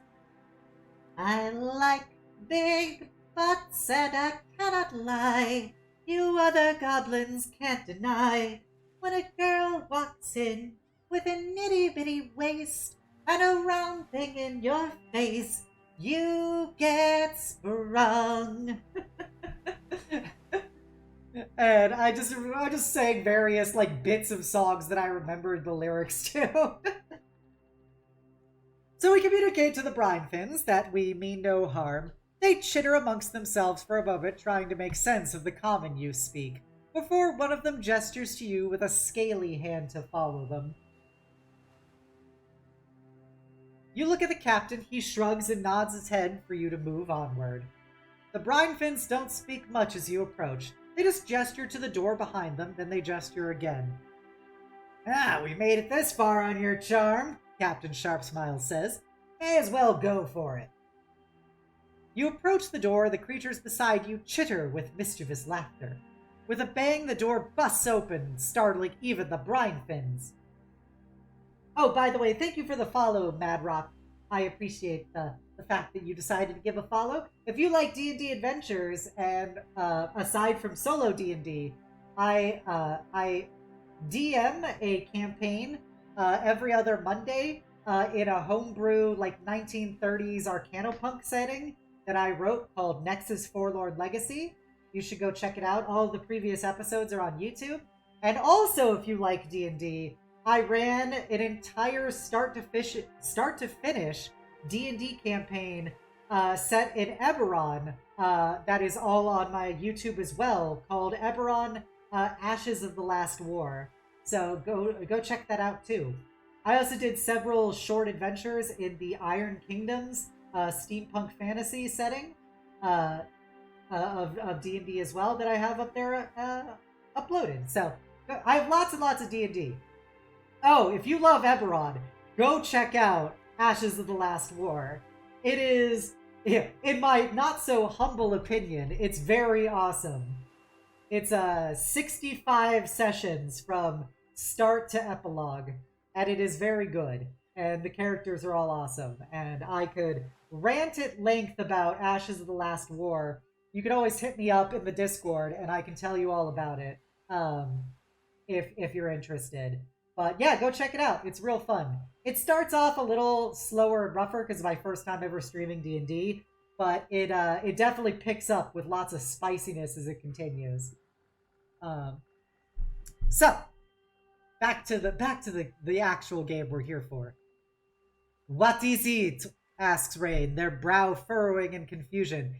I like big butts and I cannot lie. You other goblins can't deny. When a girl walks in with a nitty-bitty waist and a round thing in your face, you get sprung. And I just sang various, like, bits of songs that I remembered the lyrics to. So we communicate to the brinefins that we mean no harm. They chitter amongst themselves for a moment, trying to make sense of the common you speak, before one of them gestures to you with a scaly hand to follow them. You look at the captain, he shrugs and nods his head for you to move onward. The brinefins don't speak much as you approach. They just gesture to the door behind them, then they gesture again. Ah, we made it this far on your charm, Captain Sharpsmile says. May as well go for it. You approach the door, the creatures beside you chitter with mischievous laughter. With a bang, the door busts open, startling even the brine fins. Oh, by the way, thank you for the follow, Madrock. I appreciate the fact that you decided to give a follow. If you like D&D Adventures, and aside from solo D&D, I DM a campaign every other Monday in a homebrew, like 1930s Arcanopunk setting that I wrote called Nexus Forlorn Legacy. You should go check it out. All of the previous episodes are on YouTube. And also, if you like D&D, I ran an entire start to finish D&D campaign set in Eberron that is all on my YouTube as well, called Eberron Ashes of the Last War. So go check that out too. I also did several short adventures in the Iron Kingdoms steampunk fantasy setting of D&D as well that I have up there uploaded. So I have lots and lots of D&D. Oh, if you love Eberron, go check out Ashes of the Last War. It is, in my not so humble opinion, it's very awesome. It's 65 sessions from start to epilogue, and it is very good. And the characters are all awesome. And I could rant at length about Ashes of the Last War. You can always hit me up in the Discord, and I can tell you all about it if you're interested. But yeah, go check it out. It's real fun. It starts off a little slower and rougher because it's my first time ever streaming D&D, but it definitely picks up with lots of spiciness as it continues. So back to the actual game we're here for. What is it? Asks Rain, their brow furrowing in confusion.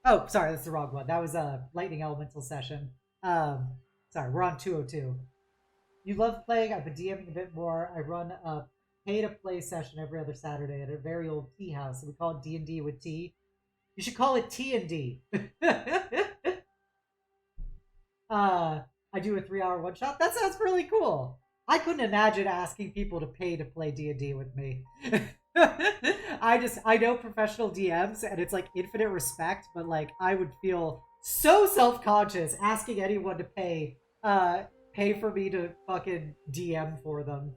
Oh, sorry, that's the wrong one. That was a lightning elemental session. Sorry, we're on 202. You love playing. I've been DMing a bit more. I run a pay-to-play session every other Saturday at a very old tea house. We call it D&D with tea. You should call it T&D. I do a 3-hour one-shot. That sounds really cool. I couldn't imagine asking people to pay to play D&D with me. I know professional DMs, and it's like infinite respect, but like I would feel so self-conscious asking anyone to pay for me to fucking DM for them.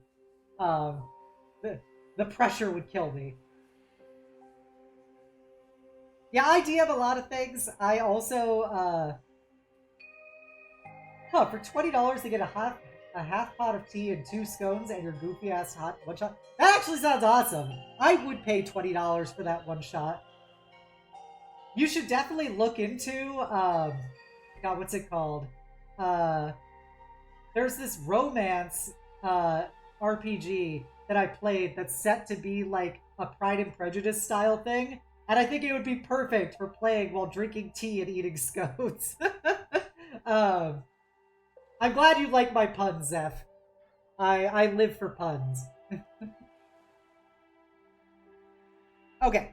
The pressure would kill me. Yeah, I DM a lot of things. I also for $20 to get a half pot of tea and 2 scones and your goofy ass hot one shot. That actually sounds awesome. I would pay $20 for that one shot. You should definitely look into God, what's it called? There's this romance RPG that I played that's set to be like a Pride and Prejudice style thing, and I think it would be perfect for playing while drinking tea and eating scones. I'm glad you like my puns, Zeph. I live for puns. Okay.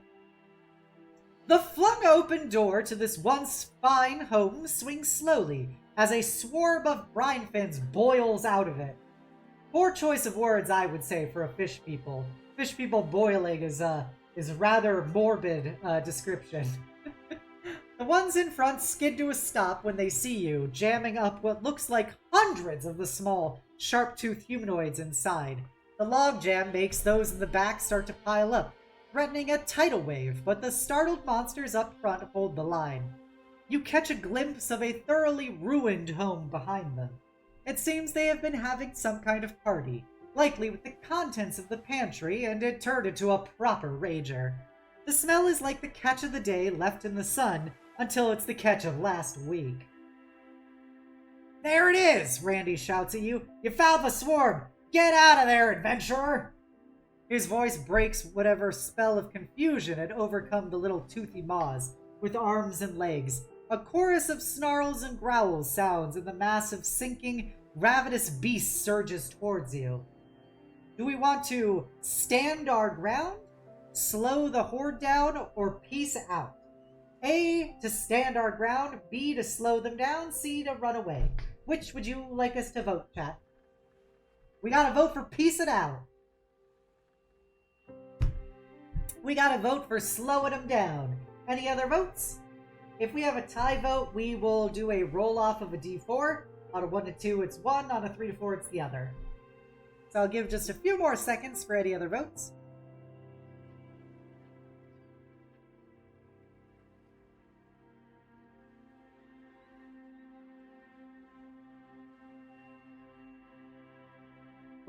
The flung open door to this once fine home swings slowly as a swarm of brine fins boils out of it. Poor choice of words, I would say, for a fish people. Fish people boiling is rather morbid description. The ones in front skid to a stop when they see you, jamming up what looks like hundreds of the small, sharp-toothed humanoids inside. The logjam makes those in the back start to pile up, threatening a tidal wave, but the startled monsters up front hold the line. You catch a glimpse of a thoroughly ruined home behind them. It seems they have been having some kind of party, likely with the contents of the pantry, and it turned into a proper rager. The smell is like the catch of the day left in the sun, until it's the catch of last week. There it is, Randy shouts at you. You found the swarm! Get out of there, adventurer! His voice breaks whatever spell of confusion had overcome the little toothy maws, with arms and legs. A chorus of snarls and growls sounds, and the mass of sinking, ravenous beasts surges towards you. Do we want to stand our ground, slow the horde down, or peace out? A, to stand our ground, B, to slow them down, C, to run away. Which would you like us to vote, chat? We gotta vote for peace it out. We gotta vote for slowing them down. Any other votes? If we have a tie vote, we will do a roll off of a d4. On a 1 to 2, it's one. On a 3 to 4, it's the other. So I'll give just a few more seconds for any other votes.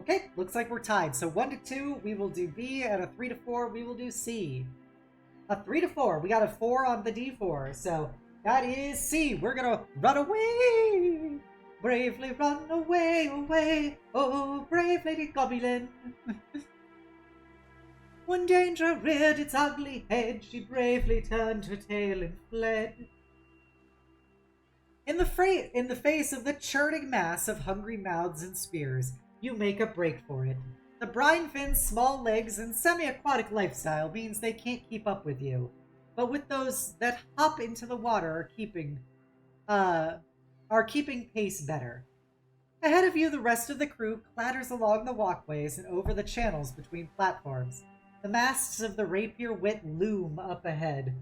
Okay, looks like we're tied. So 1 to 2, we will do B, and a 3 to 4, we will do C. A 3 to 4, we got a 4 on the D4, so that is C. We're gonna run away! Bravely run away, away, oh, brave Lady Goblin. When danger reared its ugly head, she bravely turned her tail and fled. In the face of the churning mass of hungry mouths and spears, you make a break for it. The brine fin's small legs and semi-aquatic lifestyle means they can't keep up with you. But with those that hop into the water are keeping pace better. Ahead of you, the rest of the crew clatters along the walkways and over the channels between platforms. The masts of the Rapier Wit loom up ahead,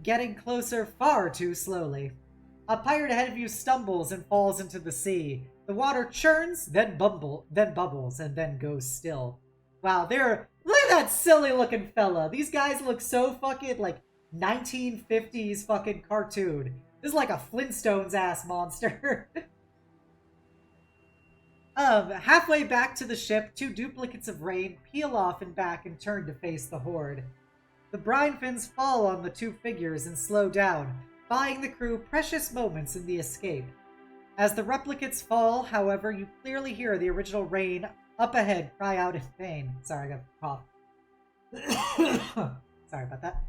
getting closer far too slowly. A pirate ahead of you stumbles and falls into the sea. The water churns, then bubbles, and then goes still. Wow, look at that silly looking fella. These guys look so fucking like 1950s fucking cartoon. This is like a Flintstones ass monster. Halfway back to the ship, 2 duplicates of Rain peel off and back and turn to face the horde. The brine fins fall on the 2 figures and slow down, buying the crew precious moments in the escape. As the replicates fall, however, you clearly hear the original Rain up ahead cry out in pain. Sorry, I got a cough. Sorry about that.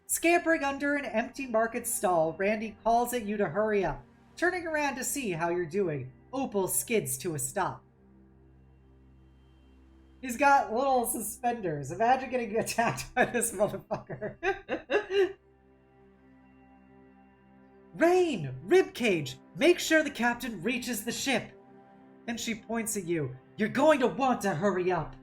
Scampering under an empty market stall, Randy calls at you to hurry up. Turning around to see how you're doing, Opal skids to a stop. He's got little suspenders. Imagine getting attacked by this motherfucker. Rain! Ribcage! Make sure the captain reaches the ship! Then she points at you. You're going to want to hurry up!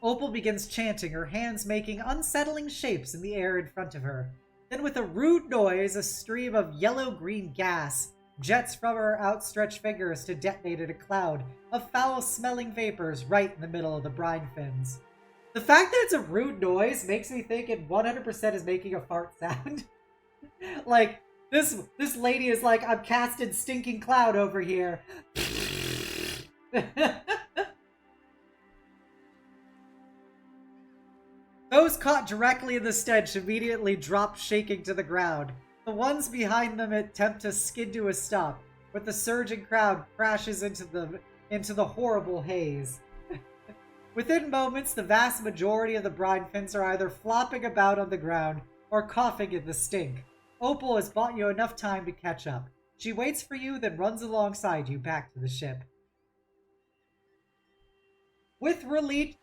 Opal begins chanting, her hands making unsettling shapes in the air in front of her. Then with a rude noise, a stream of yellow-green gas jets from her outstretched fingers to detonate in a cloud of foul-smelling vapors right in the middle of the brine fins. The fact that it's a rude noise makes me think it 100% is making a fart sound. Like, this lady is like, I'm casting stinking cloud over here. Those caught directly in the stench immediately drop shaking to the ground. The ones behind them attempt to skid to a stop, but the surging crowd crashes into the horrible haze. Within moments, the vast majority of the brine fins are either flopping about on the ground or coughing in the stink. Opal has bought you enough time to catch up. She waits for you, then runs alongside you back to the ship. With relief,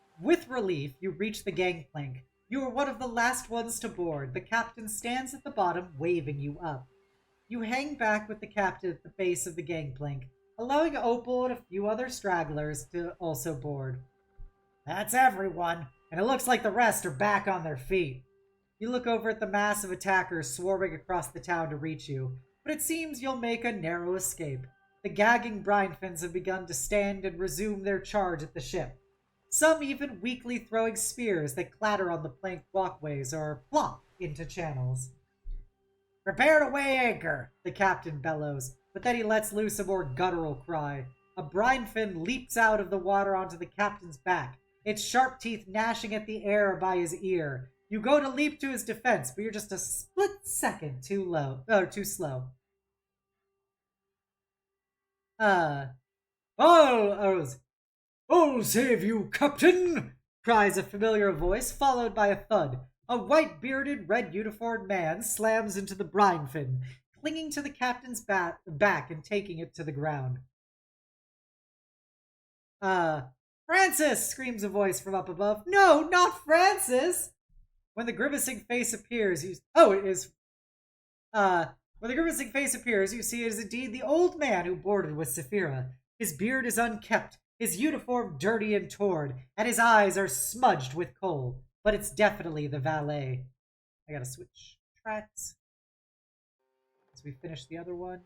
you reach the gangplank. You are one of the last ones to board. The captain stands at the bottom, waving you up. You hang back with the captain at the base of the gangplank, allowing Opal and a few other stragglers to also board. That's everyone, and it looks like the rest are back on their feet. You look over at the mass of attackers swarming across the town to reach you, but it seems you'll make a narrow escape. The gagging brine fins have begun to stand and resume their charge at the ship. Some even weakly throwing spears that clatter on the planked walkways or plop into channels. Prepare to weigh anchor, the captain bellows, but then he lets loose a more guttural cry. A brine fin leaps out of the water onto the captain's back, its sharp teeth gnashing at the air by his ear. You go to leap to his defense, but you're just a split second too slow. I'll save you, Captain! Cries a familiar voice, followed by a thud. A white-bearded, red-uniformed man slams into the brine fin, clinging to the captain's back and taking it to the ground. Francis! Screams a voice from up above. No, not Francis! When the grimacing face appears, you see it is indeed the old man who boarded with Saphira. His beard is unkempt, his uniform dirty and torn, and his eyes are smudged with coal. But it's definitely the valet. I gotta switch tracks as we finish the other one.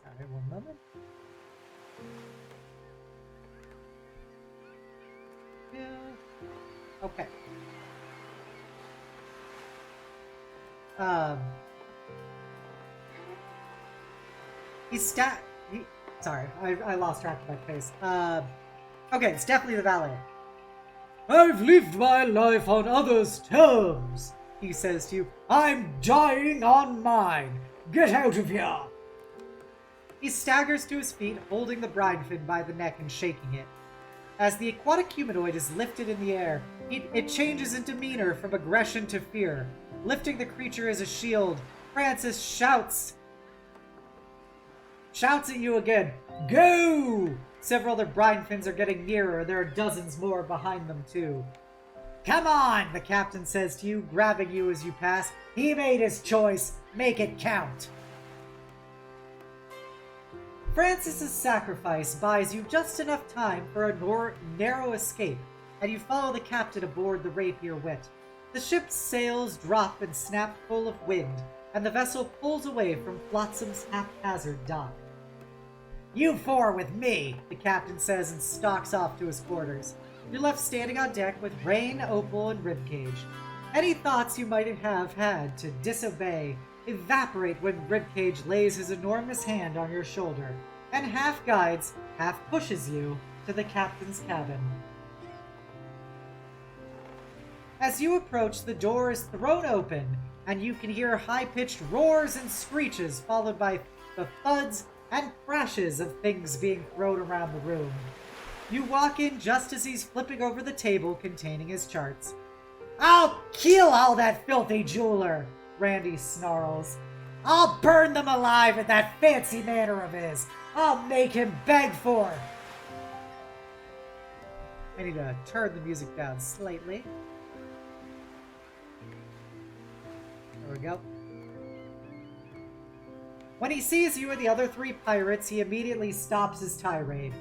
Sorry, one moment. Yeah. Okay. Sorry, I lost track of my face. Okay, it's definitely the valet. I've lived my life on others' terms, he says to you. I'm dying on mine. Get out of here. He staggers to his feet, holding the brine fin by the neck and shaking it. As the aquatic humanoid is lifted in the air, it changes in demeanor from aggression to fear. Lifting the creature as a shield, Francis shouts at you again. Go! Several other brine fins are getting nearer. There are dozens more behind them, too. Come on, the captain says to you, grabbing you as you pass. He made his choice. Make it count. Francis's sacrifice buys you just enough time for a narrow escape, and you follow the captain aboard the Rapier Wit. The ship's sails drop and snap full of wind, and the vessel pulls away from Flotsam's haphazard dock. You four with me, the captain says and stalks off to his quarters. You're left standing on deck with Rain, Opal, and Ribcage. Any thoughts you might have had to disobey evaporate when Ribcage lays his enormous hand on your shoulder and half guides, half pushes you to the captain's cabin. As you approach, the door is thrown open, and you can hear high-pitched roars and screeches followed by the thuds and crashes of things being thrown around the room. You walk in just as he's flipping over the table containing his charts. I'll kill all that filthy jeweler, Randy snarls. I'll burn them alive in that fancy manner of his. I'll make him beg for it. I need to turn the music down slightly. There we go. When he sees you and the other three pirates, he immediately stops his tirade.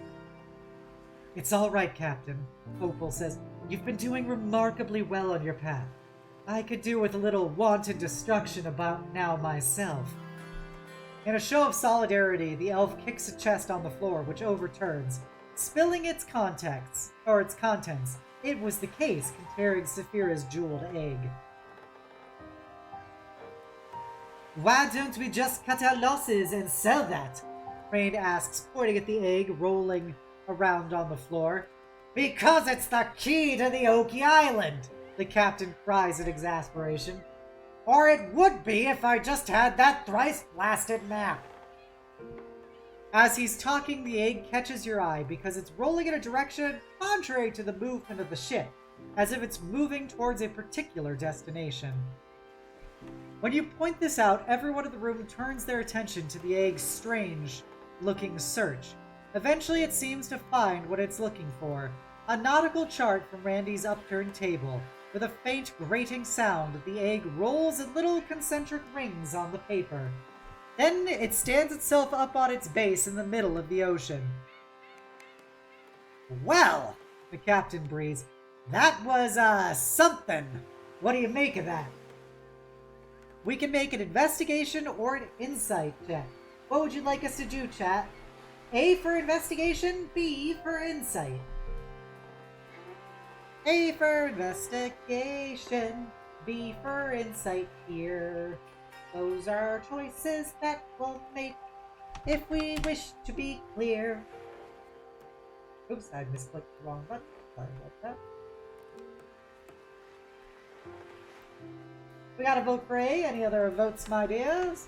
It's all right, Captain, Opal says. You've been doing remarkably well on your path. I could do with a little wanton destruction about now myself. In a show of solidarity, the elf kicks a chest on the floor, which overturns, spilling its contents. It was the case containing Saphira's jeweled egg. Why don't we just cut our losses and sell that? Rain asks, pointing at the egg rolling around on the floor. Because it's the key to the Oki Island, the captain cries in exasperation. Or it would be if I just had that thrice-blasted map. As he's talking, the egg catches your eye because it's rolling in a direction contrary to the movement of the ship, as if it's moving towards a particular destination. When you point this out, everyone in the room turns their attention to the egg's strange-looking search. Eventually, it seems to find what it's looking for. A nautical chart from Randy's upturned table. With a faint grating sound, the egg rolls in little concentric rings on the paper. Then it stands itself up on its base in the middle of the ocean. Well, the captain breathes, that was, something. What do you make of that? We can make an investigation or an insight check. What would you like us to do, chat? A for investigation, B for insight. A for investigation, B for insight here. Those are choices that we'll make if we wish to be clear. Oops, I misclicked the wrong button. Sorry about that. We got a vote for A. Any other votes, my dears?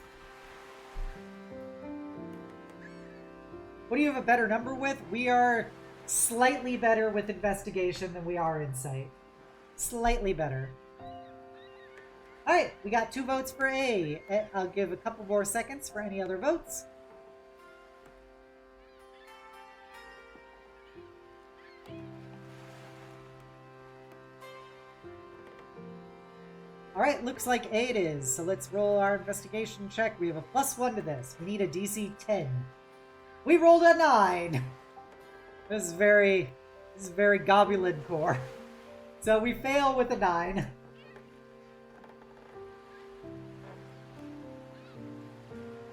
What do you have a better number with? We are slightly better with investigation than we are insight. Slightly better. Alright, we got 2 votes for A. I'll give a couple more seconds for any other votes. Alright, looks like it is. So let's roll our investigation check. We have a +1 to this. We need a DC 10. We rolled a 9! This is very goblin core. So we fail with a 9.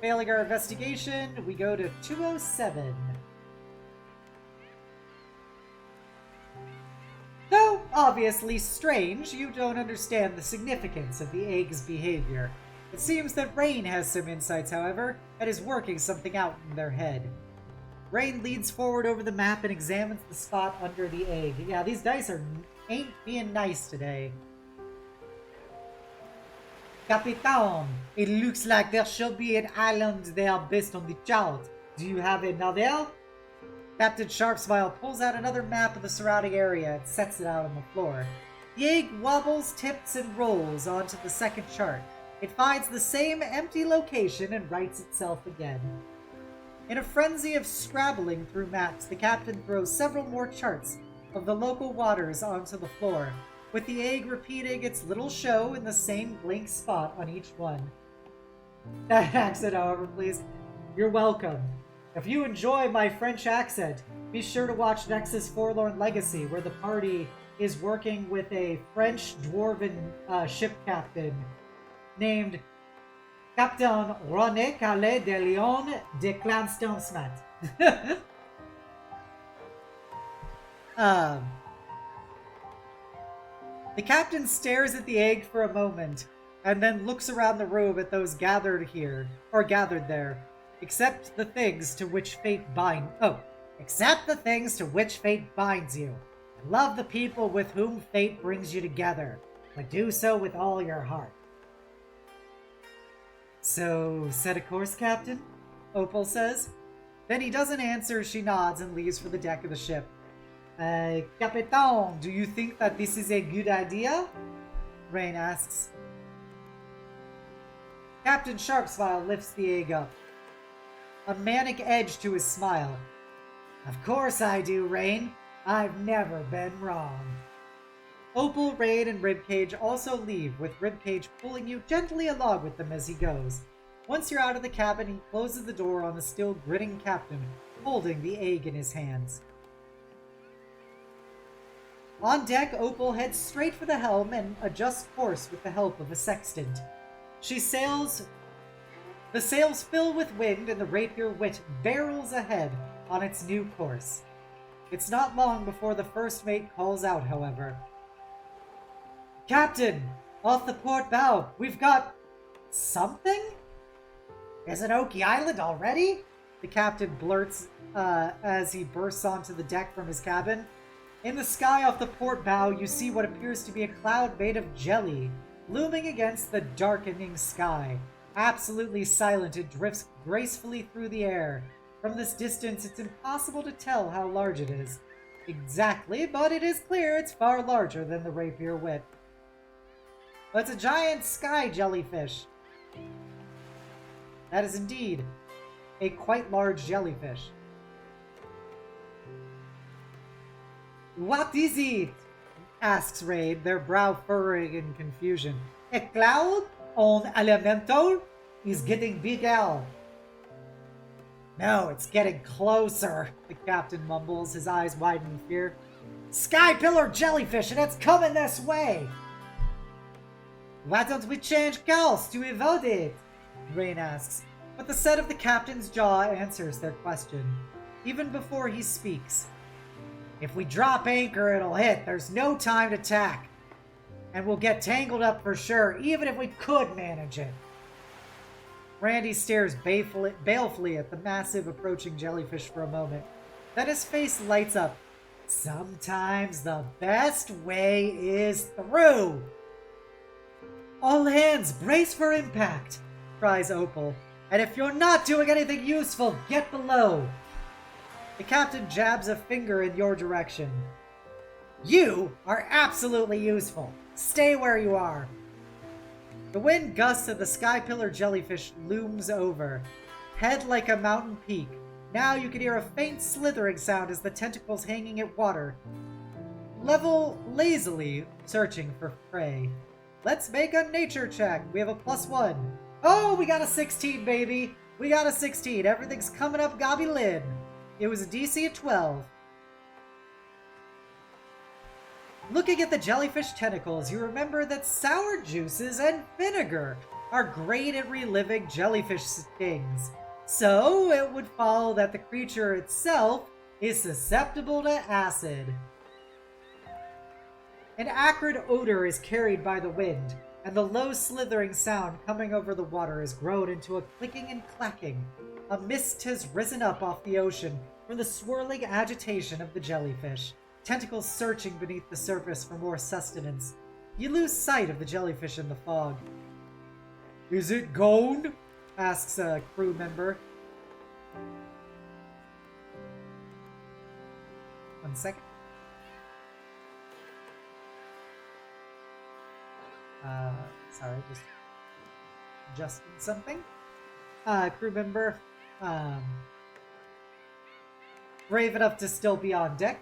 Failing our investigation, we go to 207. Though obviously strange, you don't understand the significance of the egg's behavior. It seems that Rain has some insights, however, and is working something out in their head. Rain leads forward over the map and examines the spot under the egg. Yeah, these dice ain't being nice today. Capitan, it looks like there should be an island there based on the chart. Do you have another? Captain Sharpsmile pulls out another map of the surrounding area and sets it out on the floor. The egg wobbles, tips, and rolls onto the second chart. It finds the same empty location and rights itself again. In a frenzy of scrabbling through maps, the captain throws several more charts of the local waters onto the floor, with the egg repeating its little show in the same blank spot on each one. That accent, however, please. You're welcome. If you enjoy my French accent, be sure to watch Nexus Forlorn Legacy, where the party is working with a French dwarven ship captain named Captain René Calais de Leon de Clanstone Smat. The captain stares at the egg for a moment, and then looks around the room at those gathered there. Except the things to which fate except the things to which fate binds you. Love the people with whom fate brings you together, but do so with all your heart. So, set a course, Captain? Opal says. Then he doesn't answer, she nods and leaves for the deck of the ship. Capitan, do you think that this is a good idea? Rain asks. Captain Sharpsmile lifts the egg up, a manic edge to his smile. Of course I do, Rain. I've never been wrong. Opal, Rain, and Ribcage also leave, with Ribcage pulling you gently along with them as he goes. Once you're out of the cabin, he closes the door on the still grinning captain, holding the egg in his hands. On deck, Opal heads straight for the helm and adjusts course with the help of a sextant. The sails fill with wind and the Rapier Wit barrels ahead on its new course. It's not long before the first mate calls out, however. Captain, off the port bow, we've got something? Is it Oki Island already? The captain blurts as he bursts onto the deck from his cabin. In the sky off the port bow, you see what appears to be a cloud made of jelly, looming against the darkening sky. Absolutely silent, it drifts gracefully through the air. From this distance, it's impossible to tell how large it is. Exactly, but it is clear it's far larger than the Rapier Wit. But it's a giant sky jellyfish. That is indeed a quite large jellyfish. What is it? Asks Raid, their brow furrowing in confusion. A cloud on elemental is getting bigger. No, it's getting closer, the captain mumbles, his eyes widen in fear. Sky pillar jellyfish, and it's coming this way! Why don't we change course to avoid it? Rain asks, but the set of the captain's jaw answers their question, even before he speaks. If we drop anchor, it'll hit. There's no time to tack. And we'll get tangled up for sure, even if we could manage it. Randy stares balefully at the massive approaching jellyfish for a moment. Then his face lights up. Sometimes the best way is through. All hands, brace for impact, cries Opal. And if you're not doing anything useful, get below. The captain jabs a finger in your direction. You are absolutely useful. Stay where you are. The wind gusts and the sky pillar jellyfish looms over, head like a mountain peak. Now you can hear a faint slithering sound as the tentacles hanging at water level lazily, searching for prey. Let's make a nature check. We have a +1. Oh, we got a 16, baby. We got a 16. Everything's coming up Gobby Lynn. It was a DC of 12. Looking at the jellyfish tentacles, you remember that sour juices and vinegar are great at reliving jellyfish stings. So it would follow that the creature itself is susceptible to acid. An acrid odor is carried by the wind, and the low slithering sound coming over the water has grown into a clicking and clacking. A mist has risen up off the ocean from the swirling agitation of the jellyfish, tentacles searching beneath the surface for more sustenance. You lose sight of the jellyfish in the fog. "Is it gone?" asks a crew member. 1 second. Sorry, just adjusting something. Crew member, brave enough to still be on deck.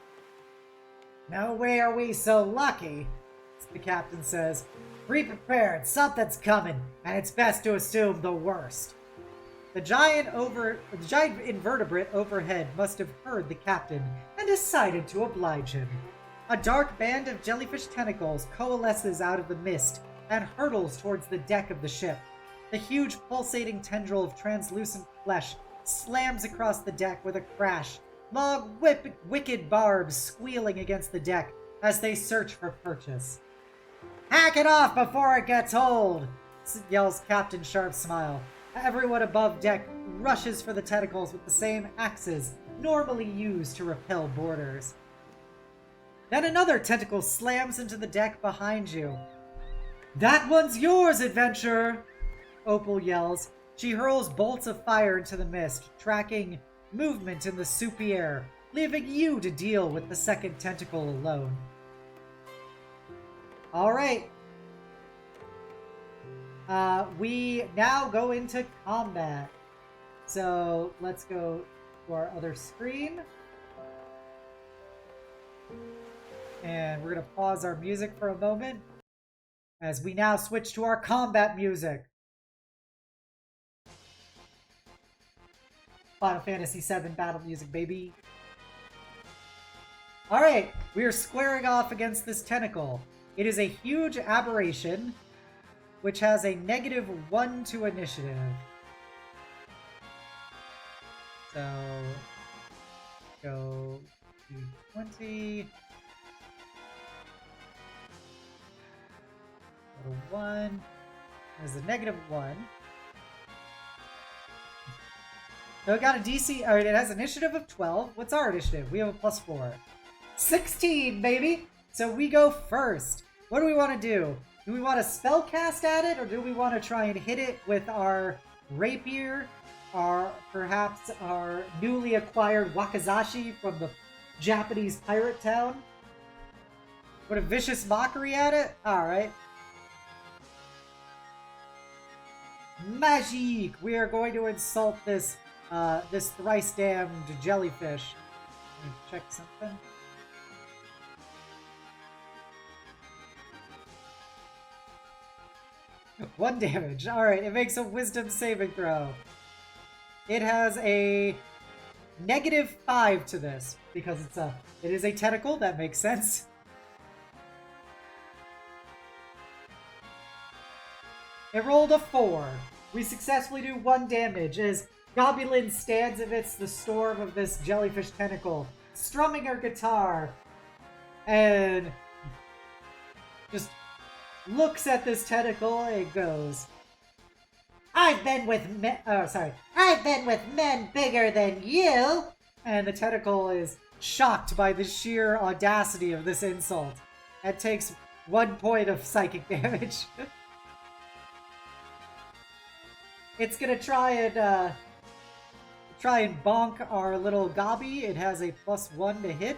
"No way are we so lucky," the captain says. "Be prepared, something's coming, and it's best to assume the worst." The giant invertebrate overhead must have heard the captain and decided to oblige him. A dark band of jellyfish tentacles coalesces out of the mist and hurtles towards the deck of the ship. The huge pulsating tendril of translucent flesh slams across the deck with a crash, long wicked barbs squealing against the deck as they search for purchase. "Hack it off before it gets old!" yells Captain Sharp's smile. Everyone above deck rushes for the tentacles with the same axes normally used to repel boarders. Then another tentacle slams into the deck behind you. "That one's yours, adventurer!" Opal yells. She hurls bolts of fire into the mist, tracking movement in the soupy air, leaving you to deal with the second tentacle alone. Alright. We now go into combat. So let's go to our other screen. And we're going to pause our music for a moment as we now switch to our combat music. Final Fantasy VII battle music, baby. Alright, we are squaring off against this tentacle. It is a huge aberration, which has a -1 to initiative. So, go to 20. Go to 1. There's a -1. So it got a DC, or it has initiative of 12. What's our initiative? We have a +4. 16, baby! So we go first. What do we want to do? Do we want to spellcast at it, or do we want to try and hit it with our rapier, or perhaps our newly acquired wakizashi from the Japanese pirate town? Put a vicious mockery at it? Alright. Magique! We are going to insult this this thrice damned jellyfish. Let me check something. One damage. Alright, it makes a wisdom saving throw. It has a -5 to this because it is a tentacle. That makes sense. It rolled a 4. We successfully do 1 damage as Gobulin stands amidst the storm of this jellyfish tentacle, strumming her guitar, and just looks at this tentacle and goes, I've been with men bigger than you!" And the tentacle is shocked by the sheer audacity of this insult. It takes 1 point of psychic damage. It's gonna try and bonk our little gobby. It has a +1 to hit.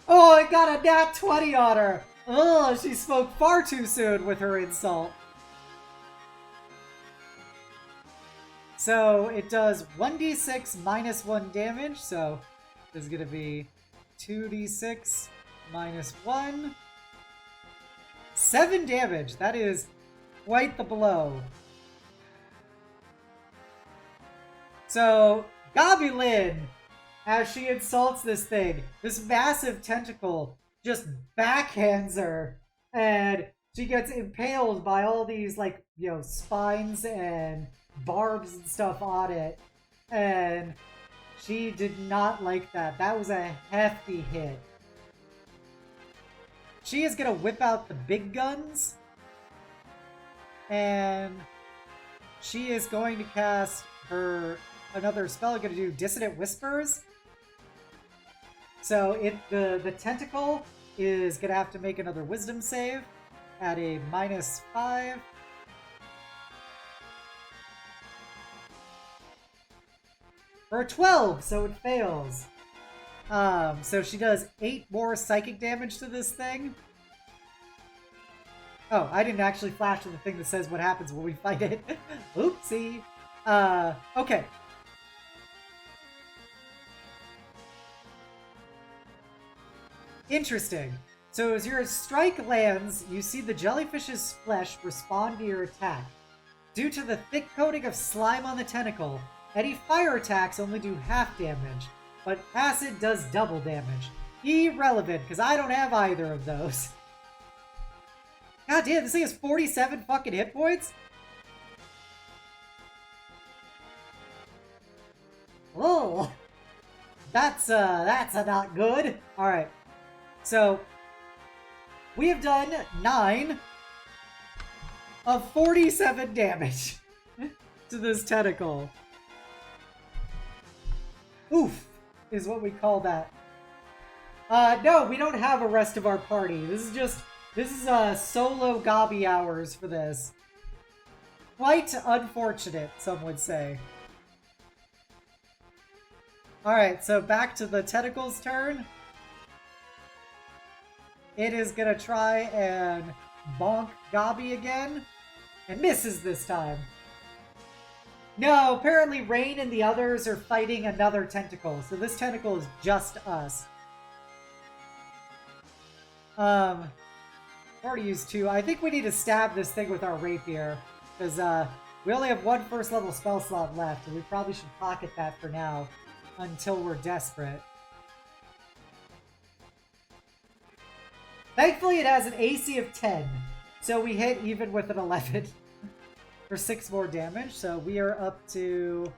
Oh, it got a nat 20 on her! Oh, she spoke far too soon with her insult. So it does 1d6 -1 damage, so this is gonna be 2d6 -1. 7 damage. That is quite the blow. So, Gabi Lynn, as she insults this thing, this massive tentacle just backhands her, and she gets impaled by all these, like, you know, spines and barbs and stuff on it. And she did not like that. That was a hefty hit. She is going to whip out the big guns. And she is going to cast her another spell. Going to do Dissonant Whispers. So the tentacle is going to have to make another Wisdom save at a -5. For a 12, so it fails. So she does 8 more psychic damage to this thing. Oh, I didn't actually flash to the thing that says what happens when we fight it. Oopsie. Okay. Interesting. So as your strike lands, you see the jellyfish's flesh respond to your attack. Due to the thick coating of slime on the tentacle, any fire attacks only do half damage, but acid does double damage. Irrelevant, because I don't have either of those. God damn, this thing has 47 fucking hit points? Oh, that's a not good. Alright, so we have done 9 of 47 damage to this tentacle. Oof, is what we call that. No, we don't have a rest of our party. This is solo Gabi hours for this. Quite unfortunate, some would say. Alright, so back to the tentacle's turn. It is gonna try and bonk Gabi again. And misses this time. No, apparently Rain and the others are fighting another tentacle. So this tentacle is just us. I've already used 2. I think we need to stab this thing with our rapier. Because we only have 1 first level spell slot left. And we probably should pocket that for now. Until we're desperate. Thankfully it has an AC of 10. So we hit even with an 11. For 6 more damage, so we are up to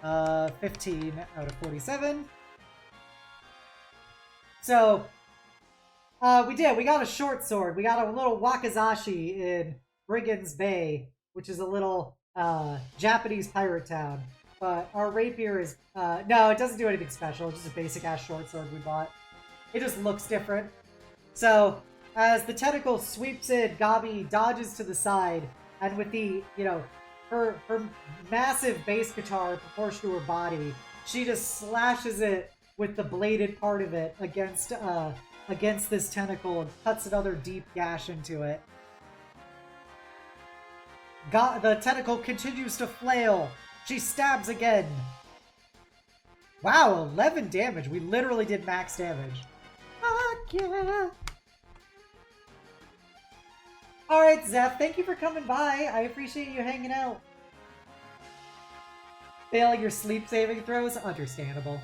15 out of 47. So, we got a short sword. We got a little wakizashi in Brigand's Bay, which is a little Japanese pirate town. But our rapier is, no, it doesn't do anything special. It's just a basic-ass short sword we bought. It just looks different. So, as the tentacle sweeps in, Gabi dodges to the side. And with the, you know, her massive bass guitar proportional to her body, she just slashes it with the bladed part of it against this tentacle and cuts another deep gash into it. The tentacle continues to flail. She stabs again. Wow, 11 damage. We literally did max damage. Fuck yeah. Alright, Zeph, thank you for coming by. I appreciate you hanging out. Failing your sleep saving throws? Understandable.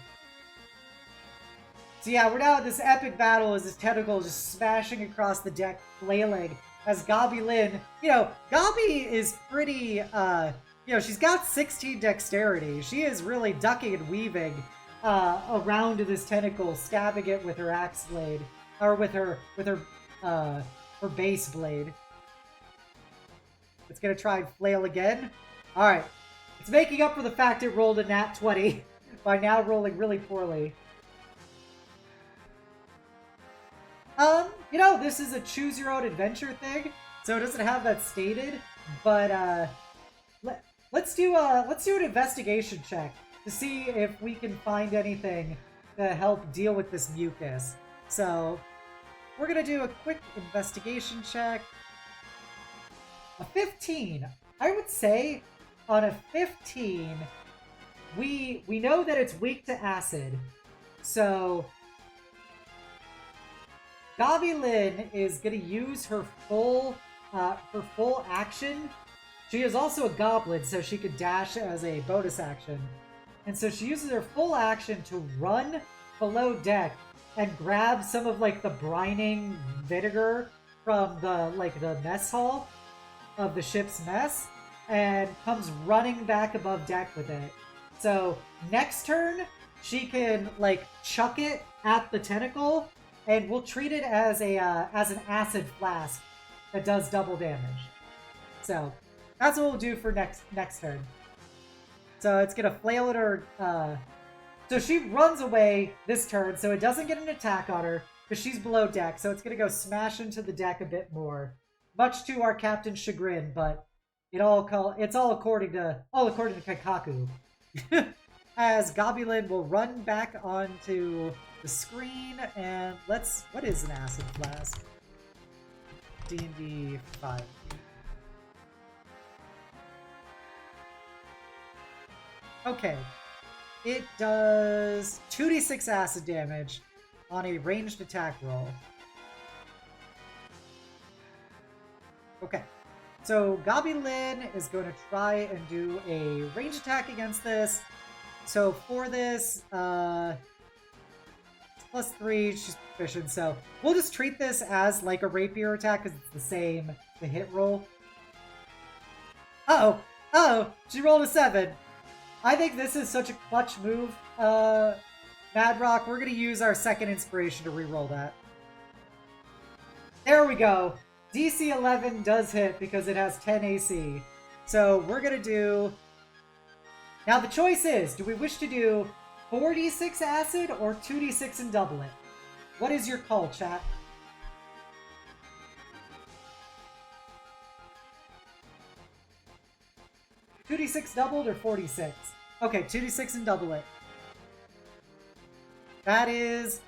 So yeah, we're now at this epic battle as this tentacle is just smashing across the deck, flailing, as Gabi Lynn, you know, Gabi is pretty, you know, she's got 16 dexterity. She is really ducking and weaving around this tentacle, stabbing it with her axe blade, or with her base blade. It's gonna try and flail again. Alright. It's making up for the fact it rolled a nat 20 by now rolling really poorly. You know, this is a choose your own adventure thing, so it doesn't have that stated, but let's do an investigation check to see if we can find anything to help deal with this mucus. So we're gonna do a quick investigation check. A 15. I would say on a 15, we know that it's weak to acid. So Gobby is gonna use her full action. She is also a goblin, so she could dash as a bonus action. And so she uses her full action to run below deck and grab some of like the brining vinegar from the mess hall of the ship's mess and comes running back above deck with it. So next turn, she can like chuck it at the tentacle, and we'll treat it as an acid flask that does double damage. So that's what we'll do for next turn. So it's gonna flail at her. So she runs away this turn, so it doesn't get an attack on her because she's below deck. So it's gonna go smash into the deck a bit more, much to our captain's chagrin. But it's all according to Kaikaku. As Gobulin will run back onto the screen, and what is an acid flask? DnD 5. Okay. It does 2d6 acid damage on a ranged attack roll. Okay. So Gobulin is going to try and do a ranged attack against this. So for this, +3, she's proficient. So we'll just treat this as like a rapier attack because it's the hit roll. Uh-oh, she rolled a 7. I think this is such a clutch move, Madrock. We're going to use our second inspiration to reroll that. There we go. DC 11 does hit because it has 10 AC. So we're going to do... Now the choice is, do we wish to do 4d6 acid or 2d6 and double it? What is your call, chat? $2d6 doubled or 4d6? Okay, 2d6 and double it. That is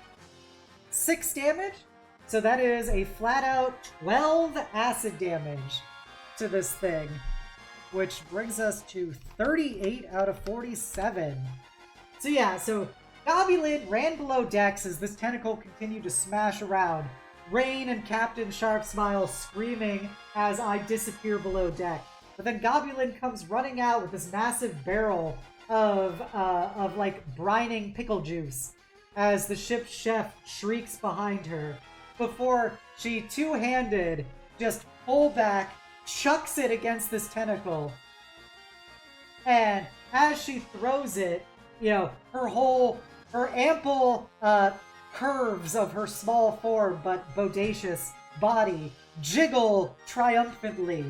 6 damage. So that is a flat out 12 acid damage to this thing, which brings us to 38 out of 47. So yeah, so Gobulin ran below decks as this tentacle continued to smash around. Rain and Captain Sharp Smile screaming as I disappear below deck. But then Gobulin comes running out with this massive barrel of like brining pickle juice as the ship's chef shrieks behind her before she two-handed just pull back, chucks it against this tentacle. And as she throws it, you know, her ample curves of her small form but bodacious body jiggle triumphantly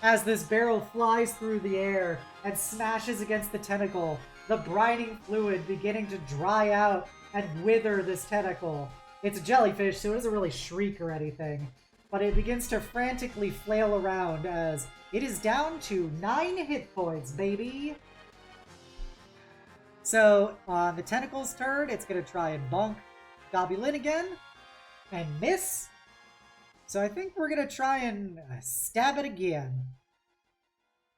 as this barrel flies through the air and smashes against the tentacle, the brining fluid beginning to dry out and wither this tentacle. It's a jellyfish, so it doesn't really shriek or anything, but it begins to frantically flail around as it is down to 9 hit points, baby! So, on the tentacle's turn, it's going to try and bonk Gobulin again, and miss. So I think we're going to try and stab it again.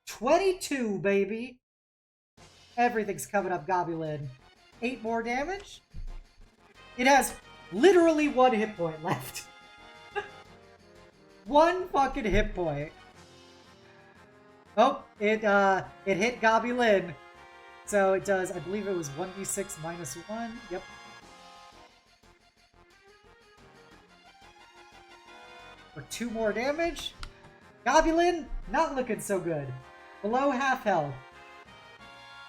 22, baby! Everything's coming up, Gobulin. 8 more damage. It has literally 1 hit point left. 1 fucking hit point. Oh, it hit Gobulin. So it does, I believe it was 1d6 minus 1. Yep. For 2 more damage. Gobulin, not looking so good. Below half health.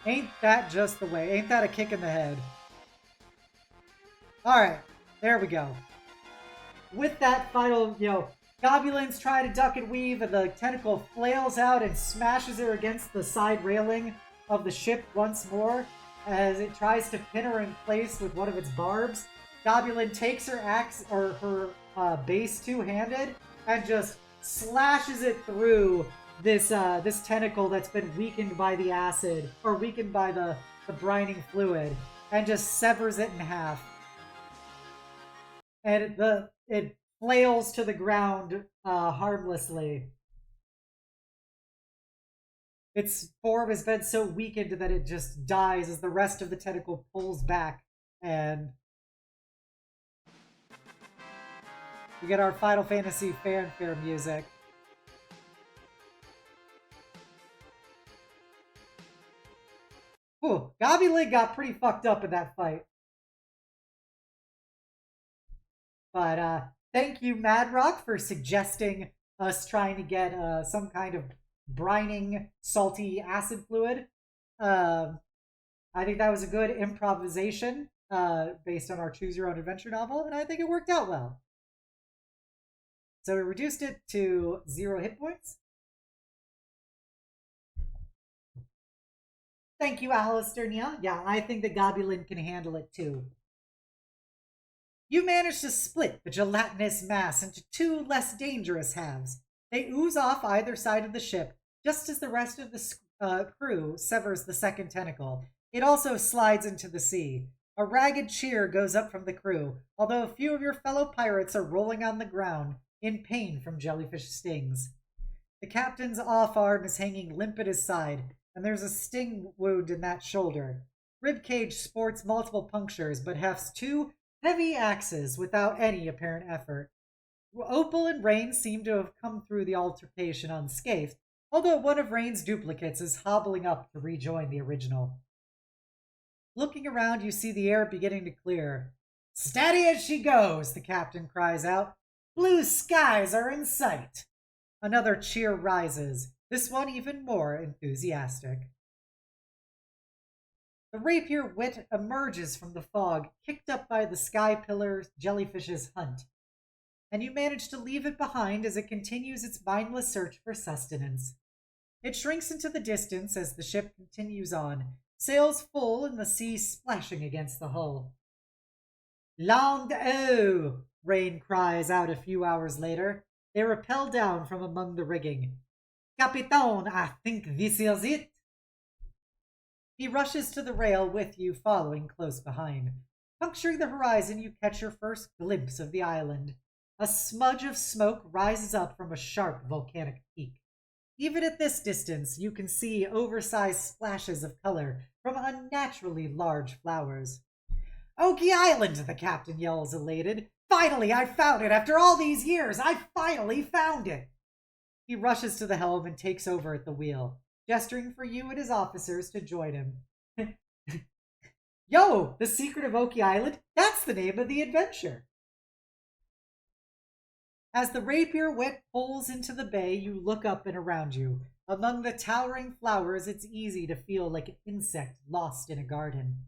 Ain't that just the way? Ain't that a kick in the head? Alright, there we go. With that final, Gobulin's trying to duck and weave, and the tentacle flails out and smashes her against the side railing of the ship once more as it tries to pin her in place with one of its barbs. Gobulin takes her axe, or her base two-handed, and just slashes it through this tentacle that's been weakened by the acid, or weakened by the brining fluid, and just severs it in half. And it flails to the ground harmlessly. Its form has been so weakened that it just dies as the rest of the tentacle pulls back and We get our Final Fantasy fanfare music. Ooh, Gobby got pretty fucked up in that fight. But thank you, Madrock, for suggesting us trying to get some kind of brining, salty acid fluid. Um, I think that was a good improvisation based on our Choose Your Own Adventure novel, and I think it worked out well. So we reduced it to 0 hit points. Thank you, Alistair. Yeah, I think that Gobulin can handle it too. You manage to split the gelatinous mass into 2 less dangerous halves. They ooze off either side of the ship, just as the rest of the crew severs the second tentacle. It also slides into the sea. A ragged cheer goes up from the crew, although a few of your fellow pirates are rolling on the ground in pain from jellyfish stings. The captain's off arm is hanging limp at his side, and there's a sting wound in that shoulder. Ribcage sports multiple punctures, but has 2 heavy axes without any apparent effort. Opal and Rain seem to have come through the altercation unscathed, although one of Rain's duplicates is hobbling up to rejoin the original. Looking around, you see the air beginning to clear. Steady as she goes, the captain cries out. Blue skies are in sight. Another cheer rises, this one even more enthusiastic. The rapier wit emerges from the fog, kicked up by the sky pillar jellyfish's hunt, and you manage to leave it behind as it continues its mindless search for sustenance. It shrinks into the distance as the ship continues on, sails full and the sea splashing against the hull. Long O! Rain cries out a few hours later. They rappel down from among the rigging. Capitan, I think this is it. He rushes to the rail with you, following close behind. Puncturing the horizon, you catch your first glimpse of the island. A smudge of smoke rises up from a sharp volcanic peak. Even at this distance, you can see oversized splashes of color from unnaturally large flowers. Oki Island, the captain yells, elated. Finally, I found it! After all these years, I finally found it! He rushes to the helm and takes over at the wheel, gesturing for you and his officers to join him. Yo, the secret of Oki Island? That's the name of the adventure! As the rapier wit pulls into the bay, you look up and around you. Among the towering flowers, it's easy to feel like an insect lost in a garden.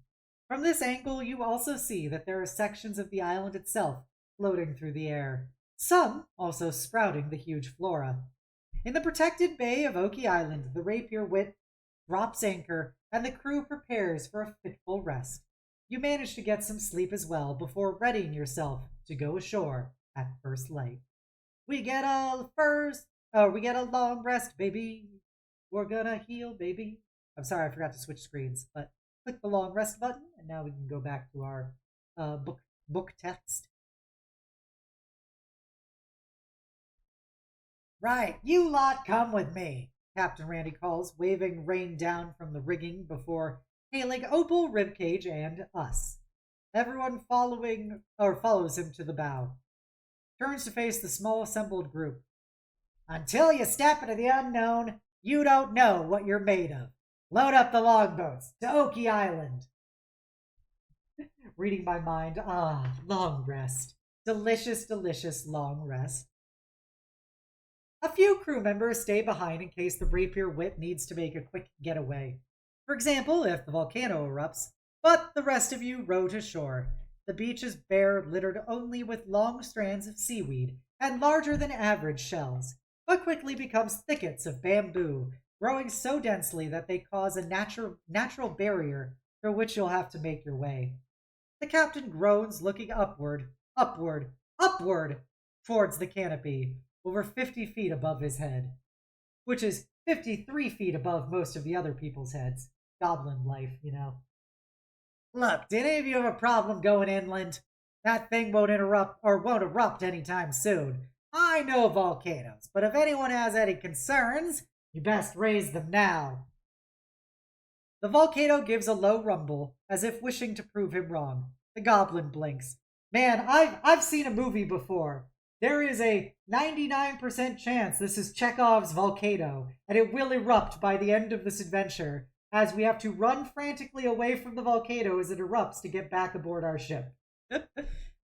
From this angle, you also see that there are sections of the island itself floating through the air, some also sprouting the huge flora. In the protected bay of Oki Island, the rapier wit drops anchor, and the crew prepares for a fitful rest. You manage to get some sleep as well before readying yourself to go ashore at first light. We get a long rest, baby. We're gonna heal, baby. I'm sorry, I forgot to switch screens, but click the long rest button, and now we can go back to our book text. Right, you lot come with me, Captain Randy calls, waving Rain down from the rigging before hailing Opal, Ribcage, and us. Everyone follows him to the bow. Turns to face the small assembled group. Until you step into the unknown, you don't know what you're made of. Load up the longboats to Oki Island. Reading my mind. Long rest. Delicious, delicious long rest. A few crew members stay behind in case the rapier wit needs to make a quick getaway. For example, if the volcano erupts, but the rest of you row to shore. The beach is bare, littered only with long strands of seaweed and larger than average shells, but quickly becomes thickets of bamboo, growing so densely that they cause a natural barrier through which you'll have to make your way. The captain groans, looking upward, towards the canopy, over 50 feet above his head, which is 53 feet above most of the other people's heads. Goblin life, you know. Look, did any of you have a problem going inland? That thing won't erupt anytime soon. I know volcanoes, but if anyone has any concerns, you best raise them now. The volcano gives a low rumble, as if wishing to prove him wrong. The goblin blinks. Man, I've seen a movie before. There is a 99% chance this is Chekhov's volcano, and it will erupt by the end of this adventure, as we have to run frantically away from the volcano as it erupts to get back aboard our ship.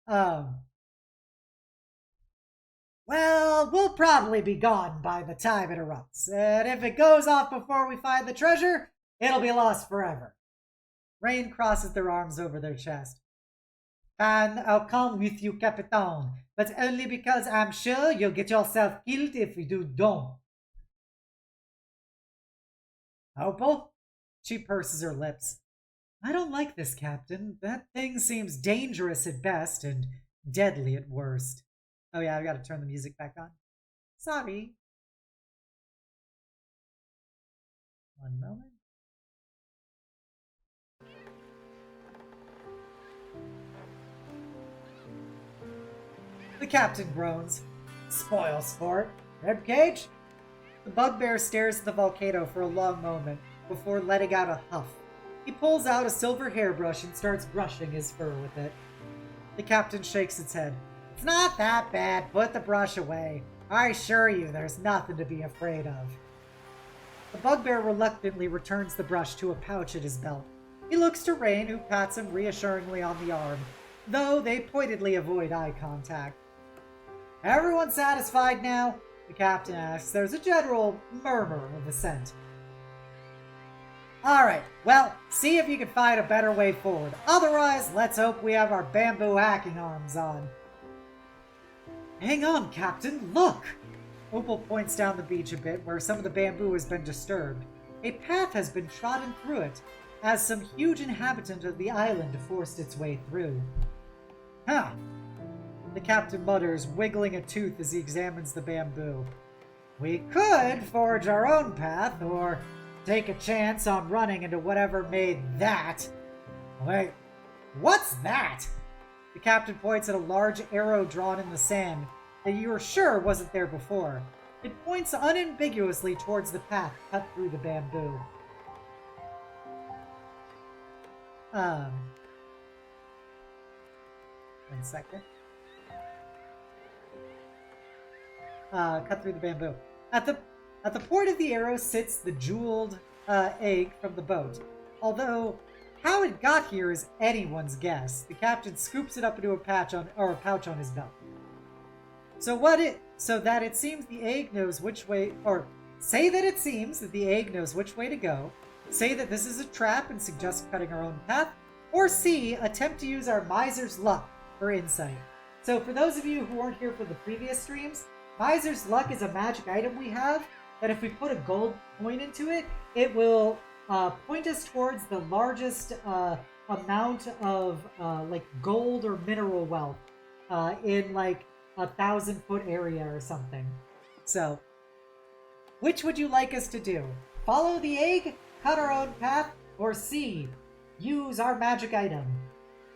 um, well, we'll probably be gone by the time it erupts, and if it goes off before we find the treasure, it'll be lost forever. Rain crosses their arms over their chest. And I'll come with you, Capitan, but only because I'm sure you'll get yourself killed if you don't. Opal? She purses her lips. I don't like this, Captain. That thing seems dangerous at best and deadly at worst. Oh yeah, I've got to turn the music back on. Sorry. One moment. The captain groans. Spoil sport. Ribcage? The bugbear stares at the volcano for a long moment before letting out a huff. He pulls out a silver hairbrush and starts brushing his fur with it. The captain shakes its head. It's not that bad. Put the brush away. I assure you there's nothing to be afraid of. The bugbear reluctantly returns the brush to a pouch at his belt. He looks to Rain, who pats him reassuringly on the arm, though they pointedly avoid eye contact. Everyone satisfied now? The captain asks. There's a general murmur of assent. Alright, well, see if you can find a better way forward. Otherwise, let's hope we have our bamboo hacking arms on. Hang on, Captain, look! Opal points down the beach a bit where some of the bamboo has been disturbed. A path has been trodden through it, as some huge inhabitant of the island forced its way through. Huh. The captain mutters, wiggling a tooth as he examines the bamboo. We could forge our own path, or take a chance on running into whatever made that. Wait, what's that? The captain points at a large arrow drawn in the sand that you are sure wasn't there before. It points unambiguously towards the path cut through the bamboo. One second. Cut through the bamboo. At the point of the arrow sits the jeweled egg from the boat. Although how it got here is anyone's guess. The captain scoops it up into a pouch on his belt. So that it seems the egg knows which way, or say that it seems that the egg knows which way to go. Say that this is a trap and suggest cutting our own path. Or C, attempt to use our miser's luck for insight. So for those of you who weren't here for the previous streams, Miser's Luck is a magic item we have that if we put a gold coin into it, it will point us towards the largest amount of like gold or mineral wealth in like 1,000-foot area or something. So, which would you like us to do? Follow the egg, cut our own path, or C, use our magic item?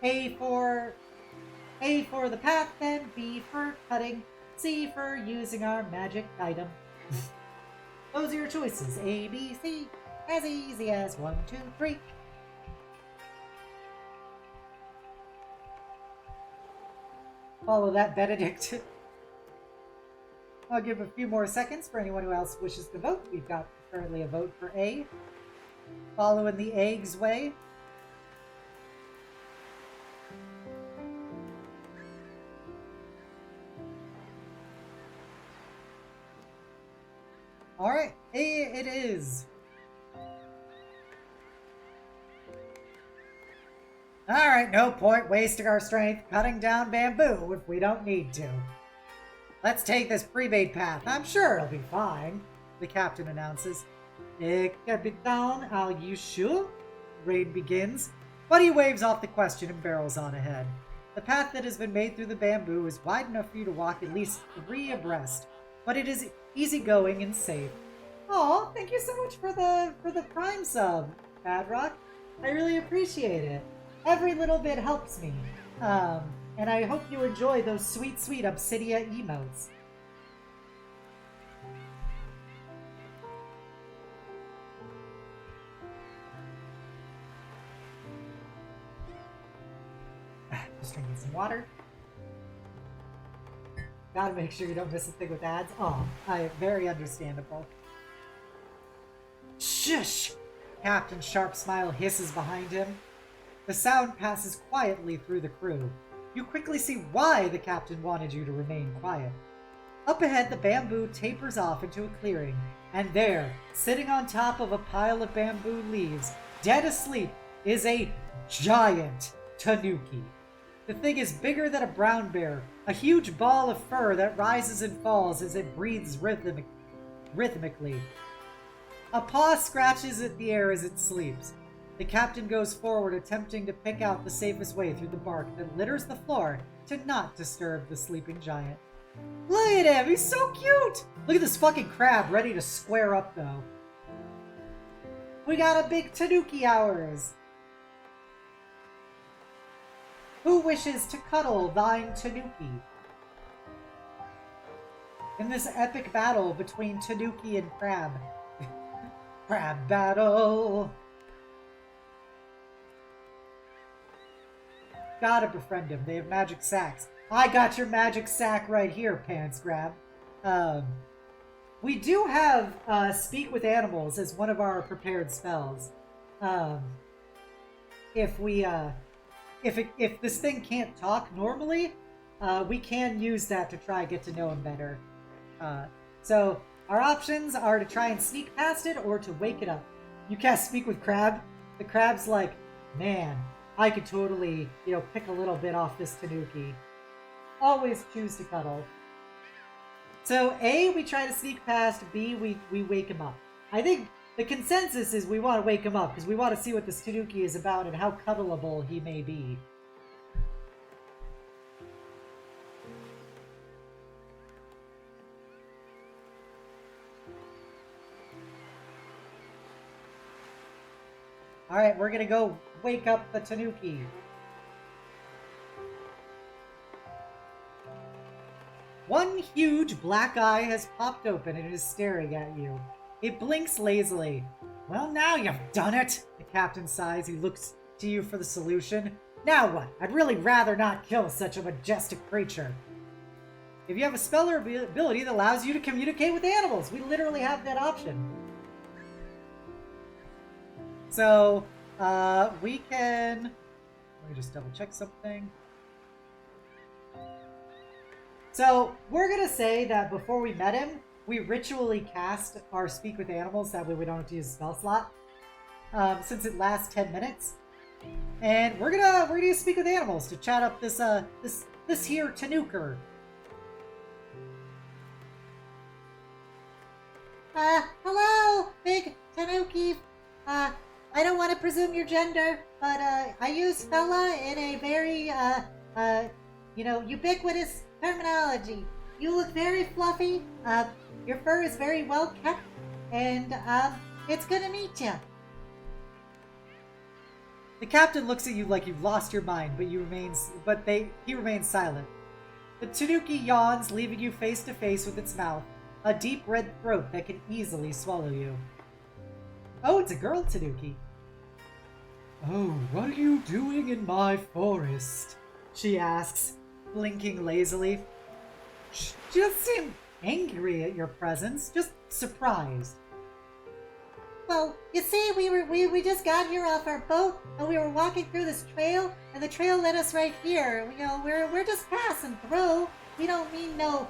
A for the path, then B for cutting, C for using our magic item. Those are your choices. A, B, C. As easy as 1, 2, 3. Follow that, Benedict. I'll give a few more seconds for anyone who else wishes to vote. We've got currently a vote for A. Following the egg's way. Alright, A it is. Alright, no point wasting our strength cutting down bamboo if we don't need to. Let's take this pre-made path. I'm sure it'll be fine, the captain announces. Capitan, are you sure? Rain begins, but he waves off the question and barrels on ahead. The path that has been made through the bamboo is wide enough for you to walk at least 3 abreast, but it is easygoing and safe. Aw, thank you so much for the Prime sub, Badrock. I really appreciate it. Every little bit helps me. And I hope you enjoy those sweet, sweet Obsidia emotes. Just drinking some water. Gotta make sure you don't miss a thing with ads. Oh, very understandable. Shush! Captain Sharp Smile hisses behind him. The sound passes quietly through the crew. You quickly see why the captain wanted you to remain quiet. Up ahead, the bamboo tapers off into a clearing, and there, sitting on top of a pile of bamboo leaves, dead asleep, is a giant tanuki. The thing is bigger than a brown bear, a huge ball of fur that rises and falls as it breathes rhythmically. A paw scratches at the air as it sleeps. The captain goes forward, attempting to pick out the safest way through the bark that litters the floor to not disturb the sleeping giant. Look at him! He's so cute! Look at this fucking crab ready to square up, though. We got a big tanuki ours! Who wishes to cuddle thine tanuki? In this epic battle between tanuki and crab. Crab battle! Gotta befriend him. They have magic sacks. I got your magic sack right here, Pants Grab. We do have Speak with Animals as one of our prepared spells. If this thing can't talk normally, we can use that to try and get to know him better. So our options are to try and sneak past it or to wake it up. You cast Speak with Crab. The crab's like, man, I could totally, pick a little bit off this tanuki. Always choose to cuddle. So A, we try to sneak past. B, we wake him up. I think the consensus is we want to wake him up because we want to see what this tanuki is about and how cuddleable he may be. Alright, we're gonna go wake up the tanuki. One huge black eye has popped open and is staring at you. It blinks lazily. Well, now you've done it, the captain sighs. He looks to you for the solution. Now what? I'd really rather not kill such a majestic creature. If you have a spell or ability that allows you to communicate with animals, we literally have that option. So, we can... Let me just double check something. So, we're gonna say that before we met him, we ritually cast our Speak with Animals, that way we don't have to use a spell slot. Since it lasts 10 minutes. And we're gonna use Speak with Animals to chat up this here tanuker. Hello, big tanuki. I don't want to presume your gender, but I use fella in a very, ubiquitous terminology. You look very fluffy. Your fur is very well kept, and it's good to meet you. The captain looks at you like you've lost your mind, but he remains silent. The tanuki yawns, leaving you face to face with its mouth, a deep red throat that can easily swallow you. Oh, it's a girl tanuki. Oh, what are you doing in my forest? She asks, blinking lazily. She doesn't seem angry at your presence, just surprised. Well, you see, we just got here off our boat, and we were walking through this trail, and the trail led us right here. We're just passing through. We don't mean no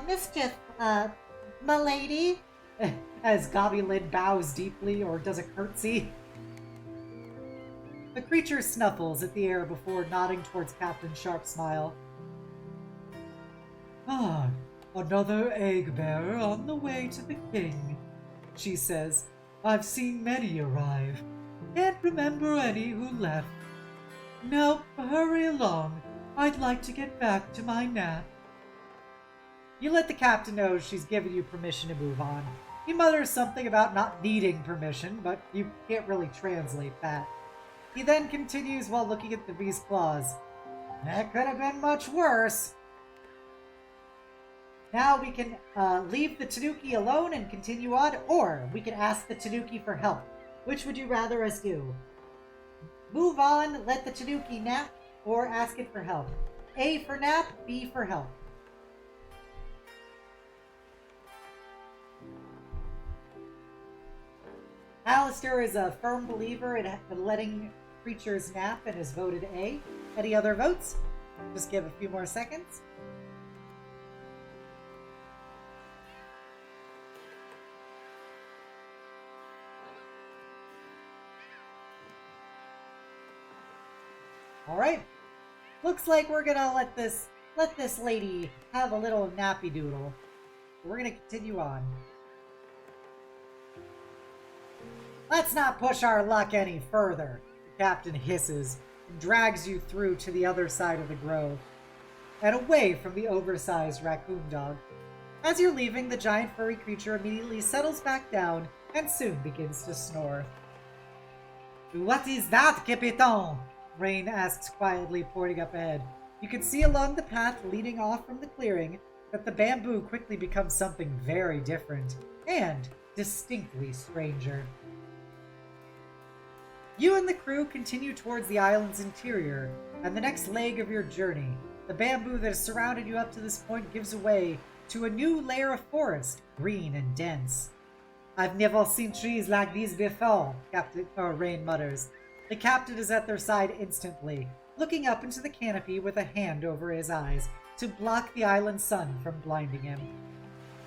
mischief, m'lady. As Gobbo bows deeply or does a curtsy. The creature snuffles at the air before nodding towards Captain Sharp Smile. Ah, another egg bearer on the way to the king, she says. I've seen many arrive. Can't remember any who left. Now, hurry along. I'd like to get back to my nap. You let the captain know she's given you permission to move on. He mutters something about not needing permission, but you can't really translate that. He then continues while looking at the beast's claws. That could have been much worse. Now we can leave the tanuki alone and continue on, or we can ask the tanuki for help. Which would you rather us do? Move on, let the tanuki nap, or ask it for help? A for nap, B for help. Alistair is a firm believer in letting creatures nap and has voted A. Any other votes? Just give a few more seconds. All right. Looks like we're gonna let this lady have a little nappy doodle. We're gonna continue on. Let's not push our luck any further, the captain hisses and drags you through to the other side of the grove and away from the oversized raccoon dog. As you're leaving, the giant furry creature immediately settles back down and soon begins to snore. What is that, Capitan? Rain asks quietly, pointing up ahead. You can see along the path leading off from the clearing that the bamboo quickly becomes something very different and distinctly stranger. You and the crew continue towards the island's interior, and the next leg of your journey, the bamboo that has surrounded you up to this point gives way to a new layer of forest, green and dense. I've never seen trees like these before, Rain mutters. The captain is at their side instantly, looking up into the canopy with a hand over his eyes to block the island sun from blinding him.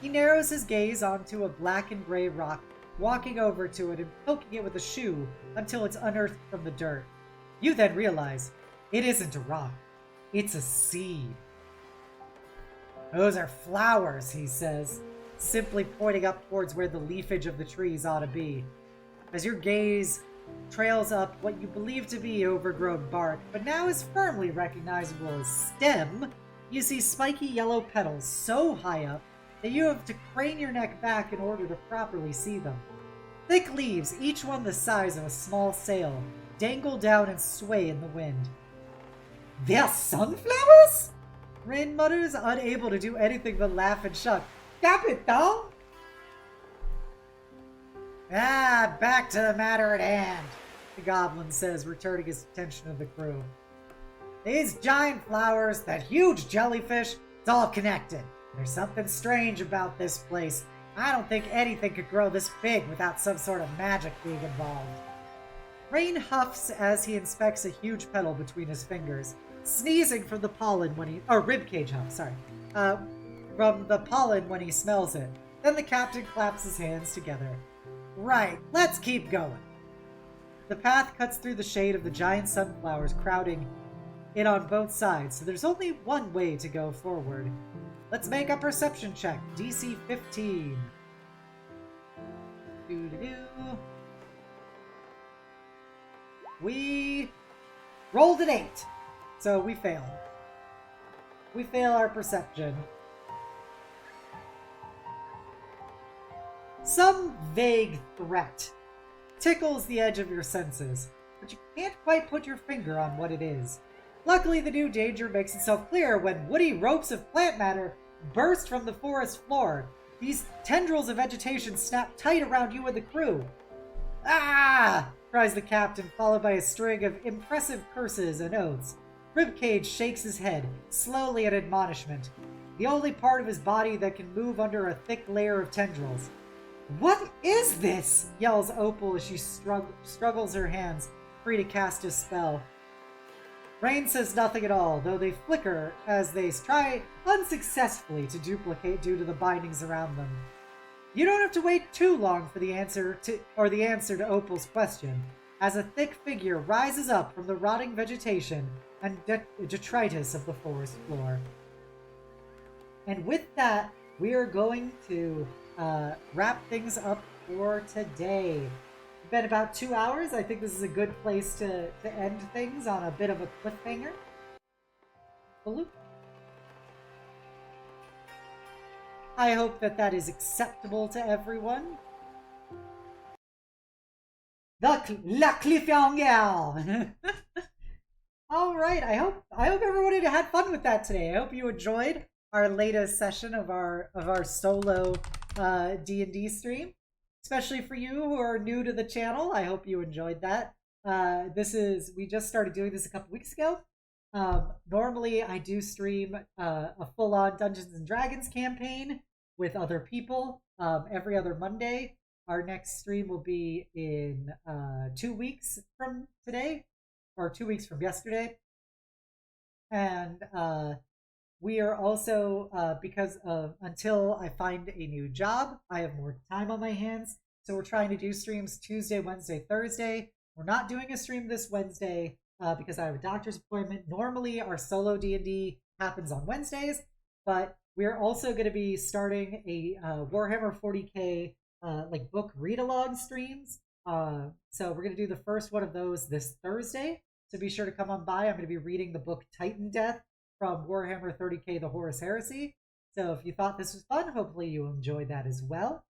He narrows his gaze onto a black and gray rock, walking over to it and poking it with a shoe until it's unearthed from the dirt. You then realize it isn't a rock, it's a seed. Those are flowers, he says, simply pointing up towards where the leafage of the trees ought to be. As your gaze trails up what you believe to be overgrown bark, but now is firmly recognizable as stem, you see spiky yellow petals so high up that you have to crane your neck back in order to properly see them. Thick leaves, each one the size of a small sail, dangle down and sway in the wind. They're sunflowers? Rain mutters, unable to do anything but laugh and shuck. Capitan! Back to the matter at hand, the goblin says, returning his attention to the crew. These giant flowers, that huge jellyfish, it's all connected. There's something strange about this place. I don't think anything could grow this big without some sort of magic being involved. Rain huffs as he inspects a huge petal between his fingers, sneezing from the pollen when he... ribcage huff, sorry. From the pollen when he smells it. Then the captain claps his hands together. Right, let's keep going. The path cuts through the shade of the giant sunflowers crowding in on both sides, so there's only one way to go forward. Let's make a perception check. DC 15. Doo-doo-doo. We rolled an 8, so we fail. We fail our perception. Some vague threat tickles the edge of your senses, but you can't quite put your finger on what it is. Luckily, the new danger makes itself clear when woody ropes of plant matter burst from the forest floor. These tendrils of vegetation snap tight around you and the crew. Ah! Cries the captain, followed by a string of impressive curses and oaths. Ribcage shakes his head, slowly in admonishment, the only part of his body that can move under a thick layer of tendrils. What is this? Yells Opal as she struggles her hands, free to cast a spell. Rain says nothing at all, though they flicker as they try unsuccessfully to duplicate due to the bindings around them. You don't have to wait too long for the answer to Opal's question, as a thick figure rises up from the rotting vegetation and detritus of the forest floor. And with that, we are going to wrap things up for today. It's been about 2 hours. I think this is a good place to end things on a bit of a cliffhanger. Baloo. I hope that that is acceptable to everyone. La cliffhanger. All right. I hope everyone had fun with that today. I hope you enjoyed our latest session of our solo D&D stream. Especially for you who are new to the channel, I hope you enjoyed that. We just started doing this a couple weeks ago. Normally I do stream a full-on Dungeons and Dragons campaign with other people every other Monday. our next stream will be in 2 weeks from today, or 2 weeks from yesterday. And we are also, because of until I find a new job, I have more time on my hands. So we're trying to do streams Tuesday, Wednesday, Thursday. We're not doing a stream this Wednesday because I have a doctor's appointment. Normally, our solo D&D happens on Wednesdays, but we're also going to be starting a Warhammer 40k like book read-along streams. So we're going to do the first one of those this Thursday. So be sure to come on by. I'm going to be reading the book Titan Death from Warhammer 30k, The Horus Heresy. So if you thought this was fun, hopefully you enjoyed that as well.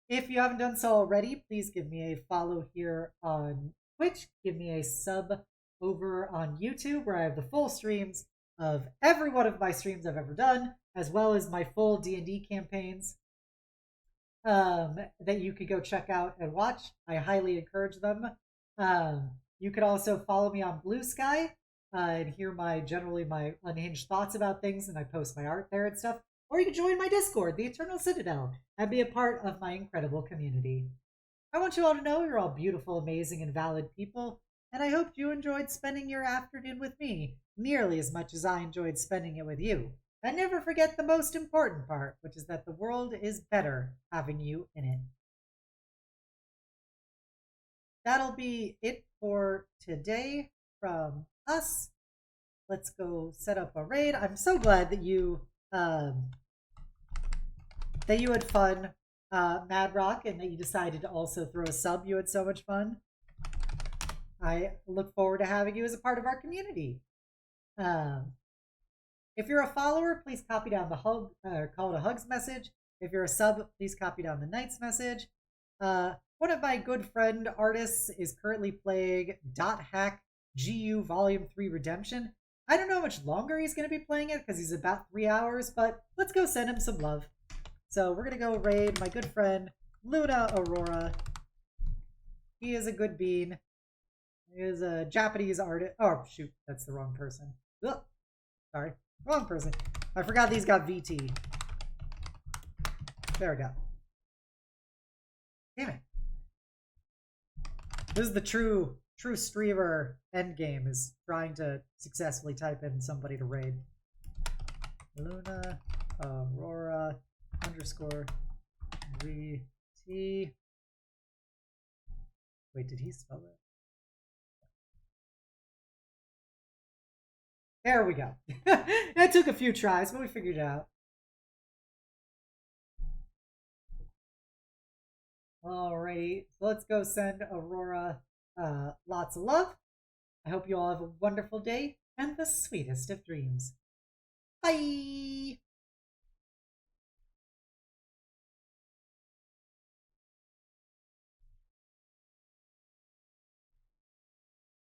If you haven't done so already, please give me a follow here on Twitch. Give me a sub over on YouTube, where I have the full streams of every one of my streams I've ever done, as well as my full D&D campaigns that you could go check out and watch. I highly encourage them. You could also follow me on Blue Sky and hear my unhinged thoughts about things, and I post my art there and stuff. Or you can join my Discord, the Eternal Citadel, and be a part of my incredible community. I want you all to know you're all beautiful, amazing, and valid people, and I hope you enjoyed spending your afternoon with me nearly as much as I enjoyed spending it with you. And never forget the most important part, which is that the world is better having you in it. That'll be it for today from us. Let's go set up a raid. I'm so glad that you had fun, Mad Rock, and that you decided to also throw a sub. You had so much fun. I look forward to having you as a part of our community. If you're a follower, please copy down the call to hugs message. If you're a sub, please copy down the Knights message. One of my good friend artists is currently playing .hack GU Volume 3 Redemption. I don't know how much longer he's going to be playing it because he's about 3 hours, but let's go send him some love. So we're going to go raid my good friend Luna Aurora. He is a good bean. He is a Japanese artist. Oh, shoot. That's the wrong person. Ugh. Sorry. Wrong person. I forgot these got VT. There we go. Damn it. This is the true streamer endgame, is trying to successfully type in somebody to raid. Luna Aurora _ VT. Wait, did he spell it? There we go. It took a few tries, but we figured it out. Alrighty, so let's go send Aurora lots of love. I hope you all have a wonderful day and the sweetest of dreams. Bye!